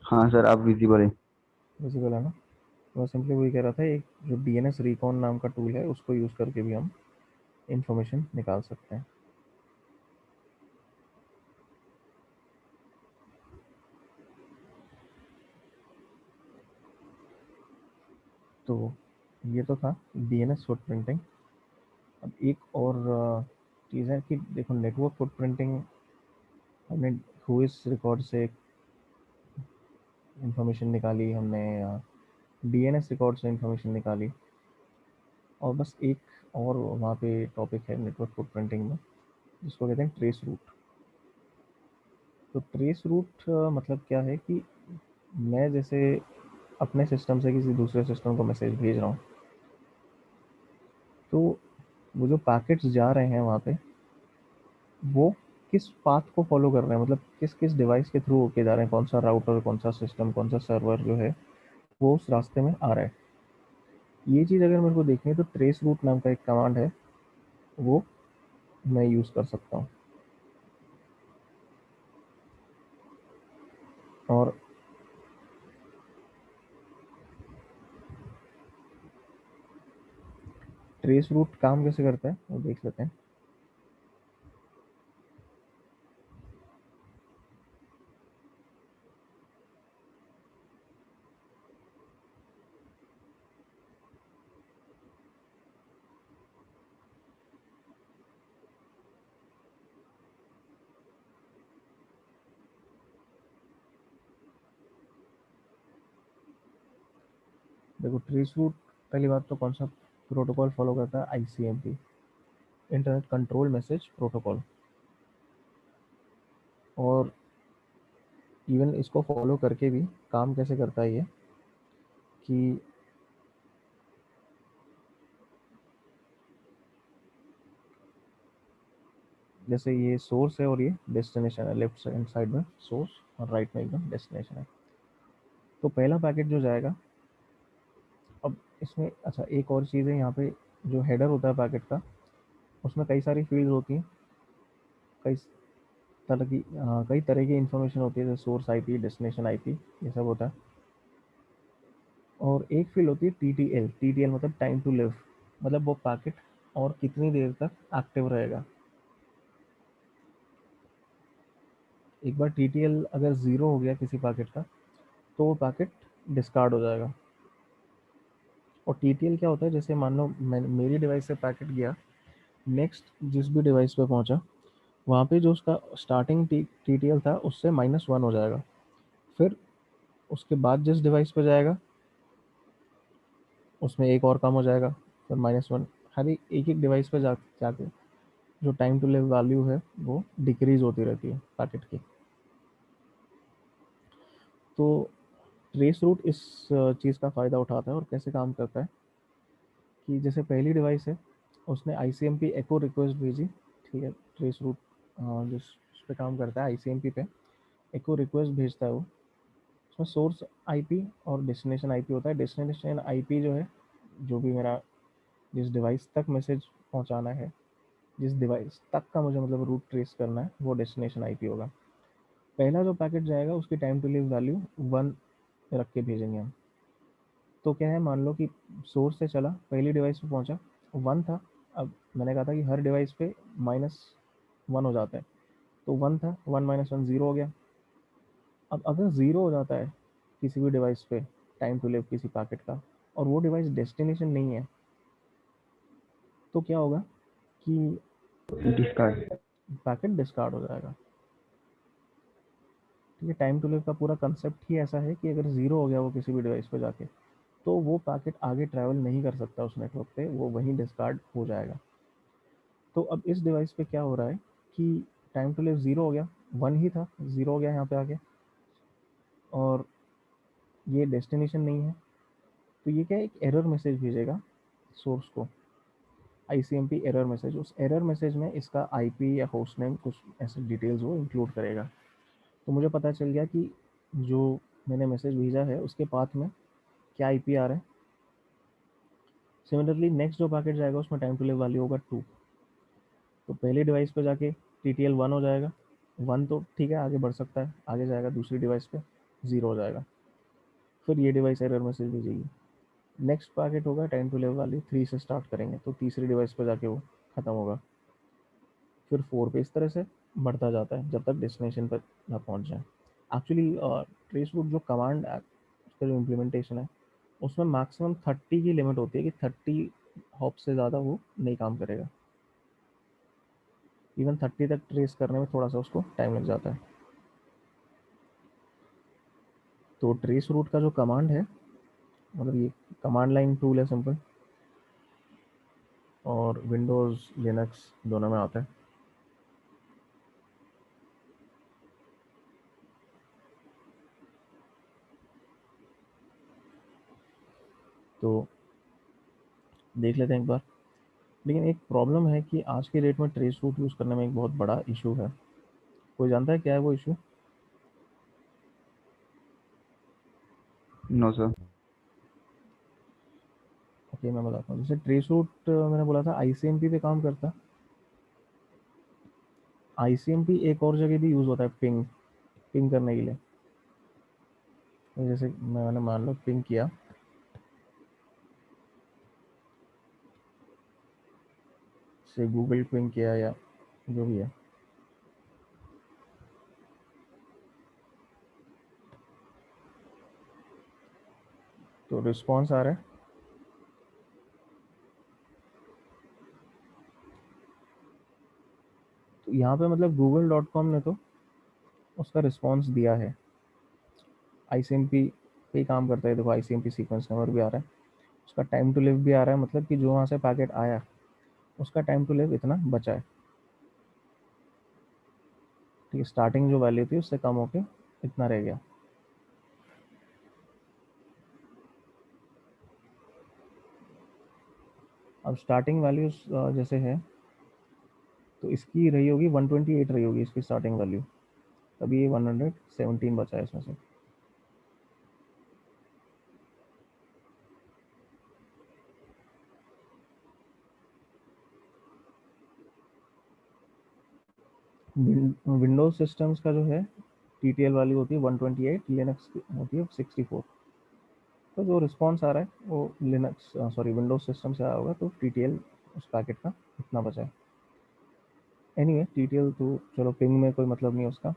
हाँ सर, आप विजिबल है। विजिबल है ना? तो मैं सिंपली वही कह रहा था, एक जो DNS रिकॉन नाम का टूल है उसको यूज़ करके भी हम इंफॉर्मेशन निकाल सकते हैं। तो ये तो था DNS फुटप्रिंटिंग। अब एक और चीज़ है कि देखो, नेटवर्क फुटप्रिंटिंग हमने हुइस रिकॉर्ड से इंफॉर्मेशन निकाली, हमने DNS रिकॉर्ड से इंफॉर्मेशन निकाली, और बस एक और वहाँ पे टॉपिक है नेटवर्क फुटप्रिंटिंग में जिसको कहते हैं ट्रेस रूट। तो ट्रेस रूट मतलब क्या है कि मैं जैसे अपने सिस्टम से किसी दूसरे सिस्टम को मैसेज भेज रहा हूँ, तो वो जो पैकेट्स जा रहे हैं वहाँ पे, वो किस पाथ को फॉलो कर रहे हैं, मतलब किस किस डिवाइस के थ्रू होके जा रहे हैं, कौन सा राउटर, कौन सा सिस्टम, कौन सा सर्वर जो है वो उस रास्ते में आ रहा है। ये चीज़ अगर मेरे को देखनी है तो ट्रेस रूट नाम का एक कमांड है, वो मैं यूज़ कर सकता हूँ। और ट्रेस रूट काम कैसे करता है वो देख लेते हैं। देखो, ट्रेस रूट पहली बात तो कौन सा प्रोटोकॉल फॉलो करता है? ICMP, internet control message protocol. और इवन इसको फॉलो करके भी काम कैसे करता है ये कि जैसे ये सोर्स है और ये डेस्टिनेशन है, लेफ्ट हैंड साइड में सोर्स और राइट में एकदम डेस्टिनेशन है। तो पहला पैकेट जो जाएगा, अब इसमें अच्छा एक और चीज़ है यहाँ पे, जो हेडर होता है पैकेट का, उसमें कई सारी फील्ड होती हैं, कई कई तरह की इंफॉर्मेशन होती है, जैसे सोर्स IP, डेस्टिनेशन IP, ये सब होता है। और एक फील्ड होती है TTL मतलब टाइम टू लिव, मतलब वो पैकेट और कितनी देर तक एक्टिव रहेगा। एक बार TTL अगर ज़ीरो हो गया किसी पैकेट का, तो वो पैकेट डिस्कार्ड हो जाएगा। और TTL क्या होता है, जैसे मान लो मेरी डिवाइस से पैकेट गया, नेक्स्ट जिस भी डिवाइस पे पहुंचा, वहाँ पे जो उसका स्टार्टिंग TTL था उससे -1 हो जाएगा। फिर उसके बाद जिस डिवाइस पे जाएगा उसमें एक और कम हो जाएगा, फिर -1। हर एक एक डिवाइस पे जाके जो टाइम टू लिव वैल्यू है वो डिक्रीज होती रहती है पैकेट की। तो ट्रेस रूट इस चीज़ का फ़ायदा उठाता है और कैसे काम करता है कि जैसे पहली डिवाइस है, उसने ICMP एको रिक्वेस्ट भेजी, ठीक है, ट्रेस रूट जिस पे काम करता है ICMP पे एको रिक्वेस्ट भेजता है वो। उसमें सोर्स IP और डेस्टिनेशन IP होता है। डेस्टिनेशन IP जो है, जो भी मेरा जिस डिवाइस तक मैसेज पहुंचाना है, जिस डिवाइस तक का मुझे मतलब रूट ट्रेस करना है, वो डेस्टिनेशन IP होगा। पहला जो पैकेट जाएगा उसकी टाइम टू लिव वैल्यू 1 रख के भेजेंगे हम। तो क्या है, मान लो कि सोर्स से चला, पहली डिवाइस पे पहुंचा, 1 था। अब मैंने कहा था कि हर डिवाइस पे -1 हो जाता है, तो 1 था, 1 - 1 0 हो गया। अब अगर 0 हो जाता है किसी भी डिवाइस पे टाइम टू लिव किसी पैकेट का, और वो डिवाइस डेस्टिनेशन नहीं है, तो क्या होगा कि डिस्कार्ड। पैकेट डिस्कार्ड हो जाएगा। ठीक है, टाइम टू लिव का पूरा कंसेप्ट ही ऐसा है कि अगर 0 हो गया वो किसी भी डिवाइस पे जाके, तो वो पैकेट आगे ट्रैवल नहीं कर सकता उस नेटवर्क पे, वो वहीं डिस्कार्ड हो जाएगा। तो अब इस डिवाइस पे क्या हो रहा है कि टाइम टू लिव 0 हो गया, 1 ही था, 0 हो गया यहाँ पे आके, और ये डेस्टिनेशन नहीं है। तो ये क्या है, एक एरर मैसेज भेजेगा सोर्स को, ICMP एरर मैसेज। उस एरर मैसेज में इसका IP या होस्ट नेम कुछ ऐसे डिटेल्स वो इंक्लूड करेगा। तो मुझे पता चल गया कि जो मैंने मैसेज भेजा है उसके पाथ में क्या IP आ रहा है। सिमिलरली नेक्स्ट जो पैकेट जाएगा उसमें टाइम टू लिव वैल्यू होगा 2। तो पहले डिवाइस पे जाके TTL 1 हो जाएगा, 1 तो ठीक है, आगे बढ़ सकता है, आगे जाएगा दूसरी डिवाइस पे 0 हो जाएगा, फिर ये डिवाइस एरर मैसेज भेजेगी। नेक्स्ट पैकेट होगा टाइम टू लिव वैल्यू 3 से स्टार्ट करेंगे, तो तीसरी डिवाइस पे जाके वो ख़त्म होगा, फिर 4 पे, इस तरह से बढ़ता जाता है जब तक डेस्टिनेशन पर ना पहुंच जाए। एक्चुअली ट्रेस रूट जो कमांड उसका जो इम्प्लीमेंटेशन है उसमें मैक्सिमम 30 की लिमिट होती है कि 30 हॉप से ज़्यादा वो नहीं काम करेगा। इवन 30 तक ट्रेस करने में थोड़ा सा उसको टाइम लग जाता है। तो ट्रेस रूट का जो कमांड है, मतलब ये कमांड लाइन टूल है सिंपल, और विंडोज़ लिनक्स दोनों में आता है। तो देख लेते हैं एक बार। लेकिन एक प्रॉब्लम है कि आज के डेट में ट्रेस रूट यूज़ करने में एक बहुत बड़ा इशू है। कोई जानता है क्या है वो इशू? No sir. ओके, मैं बताता हूँ। जैसे ट्रेस रूट मैंने बोला था ICMP पे काम करता है। ICMP एक और जगह भी यूज़ होता है, पिंग पिंग करने के लिए। तो जैसे मैंने मान लो पिंग किया, से गूगल पिंग किया या जो भी है, तो रिस्पॉन्स आ रहा है। तो यहाँ पे मतलब google.com ने तो उसका रिस्पॉन्स दिया है, ICMP पे ही काम करता है। देखो ICMP सीक्वेंस नंबर भी आ रहा है, उसका टाइम टू लिव भी आ रहा है, मतलब कि जो वहाँ से पैकेट आया उसका टाइम टू लिव इतना बचा है। ठीक है, स्टार्टिंग जो वैल्यू थी उससे कम होके इतना रह गया। अब स्टार्टिंग वैल्यूज जैसे है, तो इसकी रही होगी 128 रही होगी इसकी स्टार्टिंग वैल्यू, तभी ये 117 बचा है इसमें से। विंडोज सिस्टम्स का जो है TTL वैल्यू होती है 128, लिनक्स होती है 64। तो जो रिस्पॉन्स आ रहा है वो लिनक्स सॉरी विंडोज सिस्टम से आया होगा, तो TTL उस पैकेट का इतना बचा है। एनीवे TTL तो चलो पिंग में कोई मतलब नहीं उसका,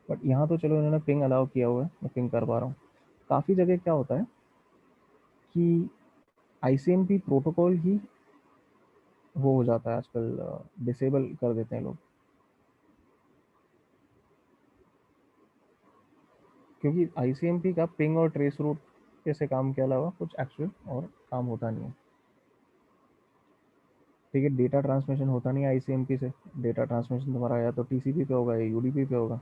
बट यहाँ तो चलो इन्होंने पिंग अलाउ किया हुआ है, मैं पिंग कर पा रहा हूँ। काफ़ी जगह क्या होता है कि ICMP प्रोटोकॉल ही वो हो जाता है आजकल, डिसेबल कर देते हैं लोग, क्योंकि ICMP का पिंग और ट्रेस रूट जैसे काम के अलावा कुछ एक्चुअल और काम होता नहीं है। ठीक है, डेटा ट्रांसमिशन होता नहीं है ICMP से। डेटा ट्रांसमिशन तुम्हारा या तो TCP पे होगा या UDP पे होगा,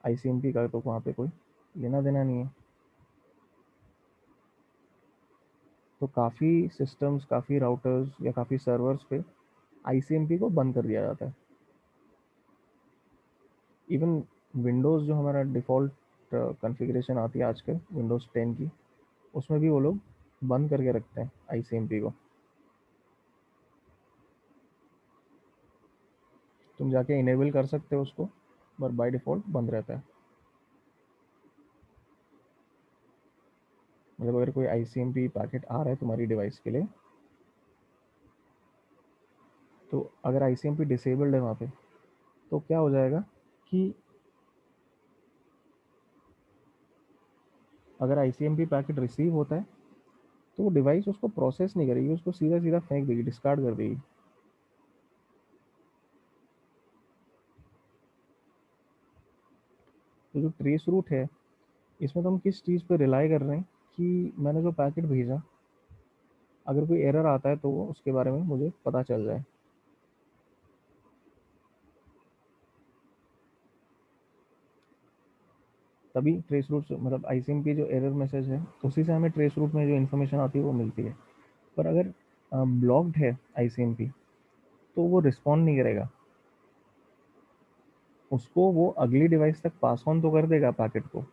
ICMP का तो वहाँ पे कोई लेना देना नहीं है। तो काफ़ी सिस्टम्स, काफ़ी राउटर्स या काफ़ी सर्वर्स पे ICMP को बंद कर दिया जाता है। इवन विंडोज़ जो हमारा डिफ़ॉल्ट कॉन्फ़िगरेशन आती है आजकल विंडोज़ 10 की, उसमें भी वो लोग बंद करके रखते हैं ICMP को। तुम जाके इनेबल कर सकते हो उसको, पर बाय डिफ़ॉल्ट बंद रहता है। मतलब अगर कोई ICMP पैकेट आ रहा है तुम्हारी डिवाइस के लिए, तो अगर ICMP डिसेबल्ड है वहाँ पे, तो क्या हो जाएगा कि अगर ICMP पैकेट रिसीव होता है तो वो डिवाइस उसको प्रोसेस नहीं करेगी, उसको सीधा सीधा फेंक देगी, डिस्कार्ड कर देगी। तो जो ट्रेस रूट है, इसमें तो हम किस चीज़ पे रिलाई कर रहे हैं कि मैंने जो पैकेट भेजा, अगर कोई एरर आता है तो वो उसके बारे में मुझे पता चल जाए। तभी ट्रेस रूट, मतलब ICMP जो एरर मैसेज है, उसी से हमें ट्रेस रूट में जो इन्फॉर्मेशन आती है वो मिलती है। पर अगर ब्लॉक्ड है ICMP, तो वो रिस्पॉन्ड नहीं करेगा, उसको वो अगली डिवाइस तक पास ऑन तो कर देगा पैकेट को,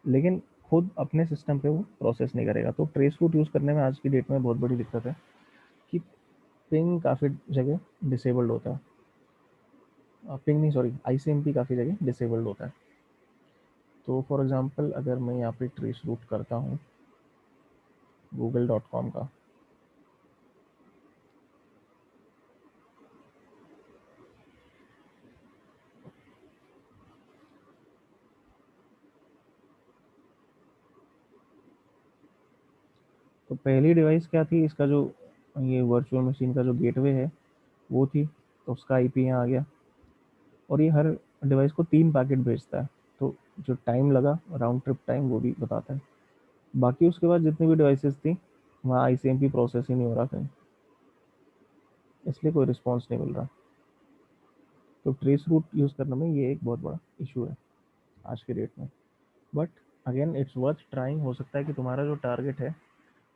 लेकिन खुद अपने सिस्टम पे वो प्रोसेस नहीं करेगा। तो ट्रेस रूट यूज़ करने में आज की डेट में बहुत बड़ी दिक्कत है कि पिंग काफ़ी जगह डिसेबल्ड होता है, पिंग नहीं सॉरी ICMP काफ़ी जगह डिसेबल्ड होता है। तो फॉर एग्जांपल अगर मैं यहाँ पे ट्रेस रूट करता हूँ google.com का, तो पहली डिवाइस क्या थी इसका, जो ये वर्चुअल मशीन का जो गेटवे है वो थी, तो उसका IP यहाँ आ गया, और ये हर डिवाइस को 3 पैकेट भेजता है, तो जो टाइम लगा राउंड ट्रिप टाइम वो भी बताता है। बाकी उसके बाद जितनी भी डिवाइसेस थी वहाँ ICMP प्रोसेस ही नहीं हो रहा कहीं, इसलिए कोई रिस्पॉन्स नहीं मिल रहा। तो ट्रेस रूट यूज़ करने में ये एक बहुत बड़ा इशू है आज के डेट में। But again it's worth trying. हो सकता है कि तुम्हारा जो टारगेट है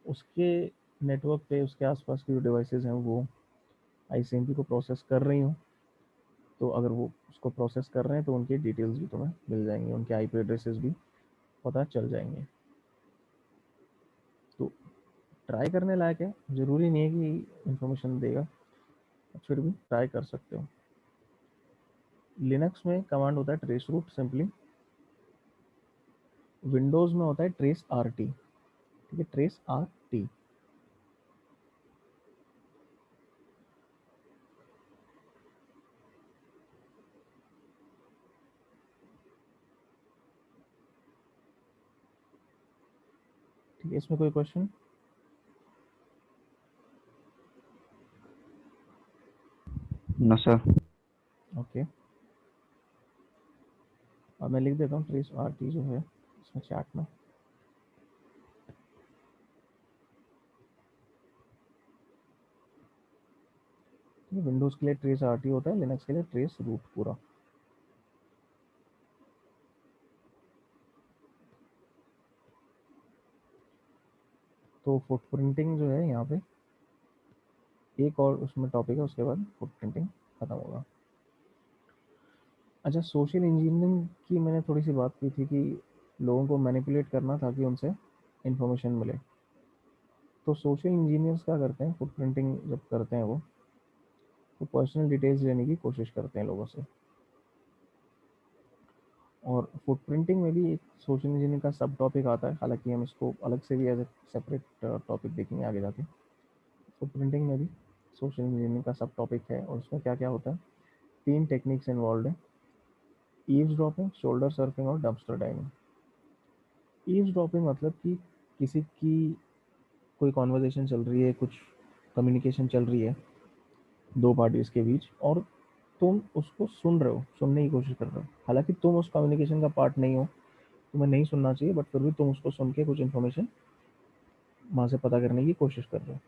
उसके नेटवर्क पे उसके आसपास की जो डिवाइसेस हैं वो ICMP को प्रोसेस कर रही हूँ, तो अगर वो उसको प्रोसेस कर रहे हैं तो उनकी डिटेल्स भी तुम्हें मिल जाएंगी, उनके IP एड्रेसेस भी पता चल जाएंगे। तो ट्राई करने लायक है, ज़रूरी नहीं है कि इंफॉर्मेशन देगा, फिर भी ट्राई कर सकते हो। लिनक्स में कमांड होता है ट्रेस रूट सिंपली, विंडोज़ में होता है ट्रेस RT। ठीक है, ट्रेस RT। ठीक है, इसमें कोई क्वेश्चन? No sir. ओके, अब मैं लिख देता हूँ ट्रेस RT जो है इसमें चैट में। विंडोज़ के लिए ट्रेस RT होता है, लिनक्स के लिए ट्रेस रूट पूरा। तो फुटप्रिंटिंग जो है यहाँ पे एक और उसमें टॉपिक है, उसके बाद फुटप्रिंटिंग खत्म होगा। अच्छा, सोशल इंजीनियरिंग की मैंने थोड़ी सी बात की थी कि लोगों को मैनिपुलेट करना ताकि उनसे इंफॉर्मेशन मिले। तो सोशल इंजीनियर्स क्या करते हैं, फुटप्रिंटिंग जब करते हैं वो, तो पर्सनल डिटेल्स लेने की कोशिश करते हैं लोगों से। और फुटप्रिंटिंग में भी एक सोशल इंजीनियरिंग का सब टॉपिक आता है, हालांकि हम इसको अलग से भी एज ए सेपरेट टॉपिक देखेंगे आगे जाके। फुटप्रिंटिंग में भी सोशल इंजीनियरिंग का सब टॉपिक है, और उसमें क्या क्या होता है, 3 टेक्निक्स इन्वॉल्व है: ईव्सड्रॉपिंग, शोल्डर सर्फिंग और डंपस्टर डाइविंग। ईव्सड्रॉपिंग मतलब कि किसी की कोई कॉन्वर्जेशन चल रही है, कुछ कम्युनिकेशन चल रही है दो पार्टीज के बीच, और तुम उसको सुन रहे हो, सुनने की कोशिश कर रहे हो, हालांकि तुम उस कम्युनिकेशन का पार्ट नहीं हो, तुम्हें नहीं सुनना चाहिए, बट फिर भी तुम उसको सुन के कुछ इन्फॉर्मेशन वहाँ से पता करने की कोशिश कर रहे हो।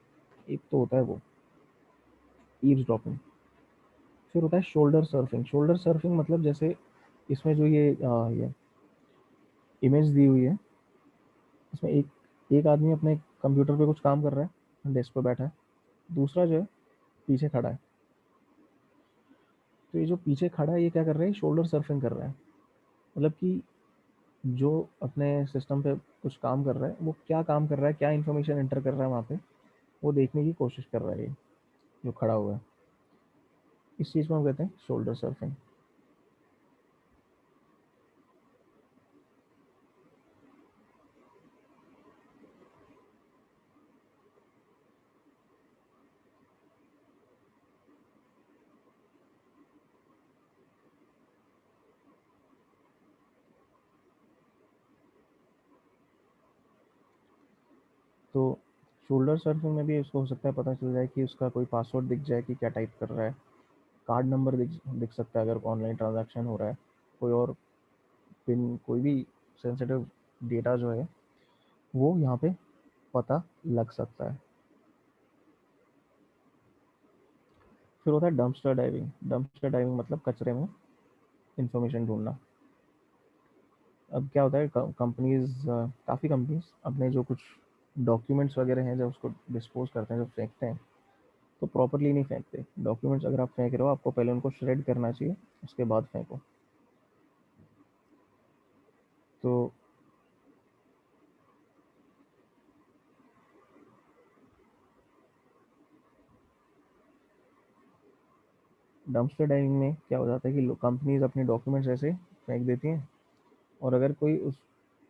एक तो होता है वो ईव्सड्रॉपिंग। फिर होता है शोल्डर सर्फिंग। शोल्डर सर्फिंग मतलब जैसे इसमें जो ये इमेज दी हुई है, इसमें एक एक आदमी अपने कंप्यूटर पे कुछ काम कर रहा है, डेस्क पे बैठा है, दूसरा जो है पीछे खड़ा है। तो ये जो पीछे खड़ा है ये क्या कर रहा है, शोल्डर सर्फिंग कर रहा है। मतलब कि जो अपने सिस्टम पे कुछ काम कर रहा है, वो क्या काम कर रहा है, क्या इन्फॉर्मेशन एंटर कर रहा है वहाँ पे, वो देखने की कोशिश कर रहा है ये जो खड़ा हुआ है। इस चीज़ को हम कहते हैं शोल्डर सर्फिंग। तो शोल्डर सर्फिंग में भी उसको हो सकता है पता चल जाए कि उसका कोई पासवर्ड दिख जाए कि क्या टाइप कर रहा है, कार्ड नंबर दिख सकता है अगर ऑनलाइन ट्रांजैक्शन हो रहा है, कोई और पिन, कोई भी सेंसिटिव डेटा जो है वो यहाँ पे पता लग सकता है। फिर होता है डंपस्टर डाइविंग। डंपस्टर डाइविंग मतलब कचरे में इंफॉर्मेशन ढूंढना। अब क्या होता है, कंपनीज, काफ़ी कंपनीज अपने जो कुछ डॉक्यूमेंट्स वगैरह हैं जब उसको डिस्पोज करते हैं, जब फेंकते हैं तो प्रॉपरली नहीं फेंकते। डॉक्यूमेंट्स अगर आप फेंक रहे हो आपको पहले उनको श्रेड करना चाहिए, उसके बाद फेंको। तो डंपस्टर डाइविंग में क्या हो जाता है कि कंपनीज अपने डॉक्यूमेंट्स ऐसे फेंक देती हैं, और अगर कोई उस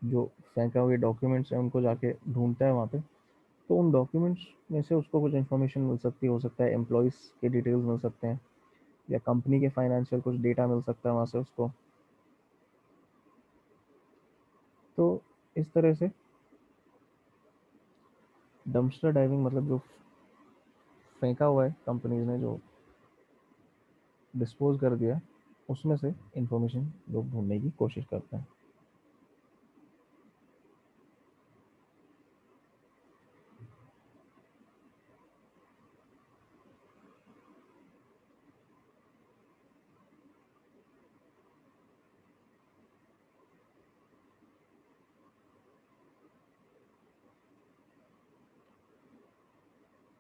जो फेंका हुए डॉक्यूमेंट्स हैं उनको जाके ढूंढता है वहाँ पे, तो उन डॉक्यूमेंट्स में से उसको कुछ इन्फॉर्मेशन मिल सकती है। हो सकता है एम्प्लॉयज़ के डिटेल्स मिल सकते हैं, या कंपनी के फाइनेंशियल कुछ डेटा मिल सकता है वहाँ से उसको। तो इस तरह से डंपस्टर डाइविंग मतलब जो फेंका हुआ है कंपनीज ने, जो डिस्पोज कर दिया, उसमें से इंफॉर्मेशन लोग ढूंढने की कोशिश करते हैं।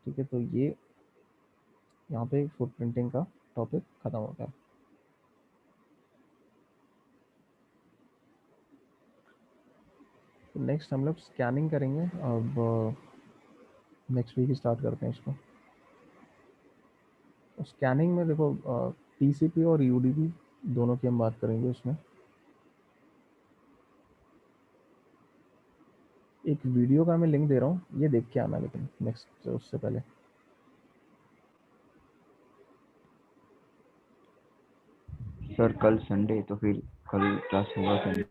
ठीक है, तो ये यहाँ पे फुटप्रिंटिंग का टॉपिक खत्म हो गया। तो नेक्स्ट हम लोग स्कैनिंग करेंगे। अब नेक्स्ट वीक स्टार्ट करते हैं इसको। तो स्कैनिंग में देखो, टीसीपी और यूडीपी दोनों की हम बात करेंगे उसमें। एक वीडियो का मैं लिंक दे रहा हूँ, ये देख के आना, लेकिन नेक्स्ट उससे पहले। सर कल संडे तो फिर कल क्लास होगा सर?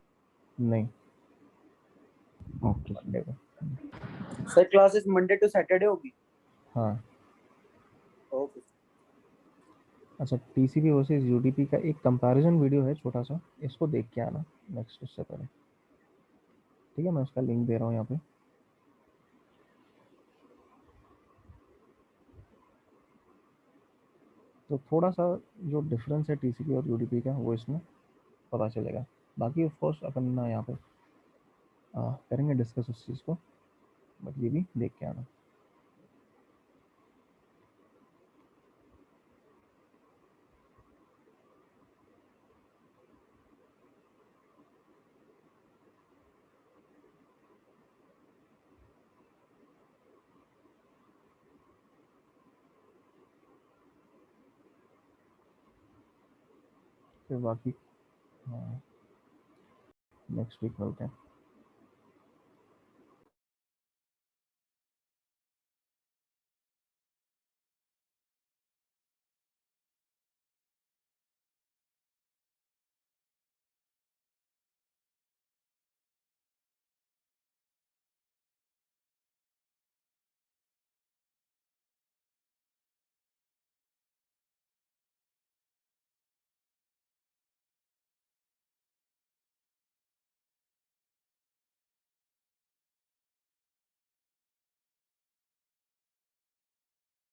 नहीं, ओके मंडे सर। को। Sir classes Monday to Saturday होगी? हाँ। ओके। अच्छा, टीसीपी वर्सेस यूडीपी का एक कंपैरिजन वीडियो है छोटा सा, इसको देख के आना नेक्स्ट उससे पहले। ठीक है, मैं उसका लिंक दे रहा हूँ यहाँ पे। तो थोड़ा सा जो डिफरेंस है टीसीपी और यूडीपी का वो इसमें पता चलेगा। बाकी ऑफ कोर्स अपन ना यहाँ पे करेंगे डिस्कस उस चीज़ को, बट ये भी देख के आना। फिर बाकी नेक्स्ट वीक मिलते हैं।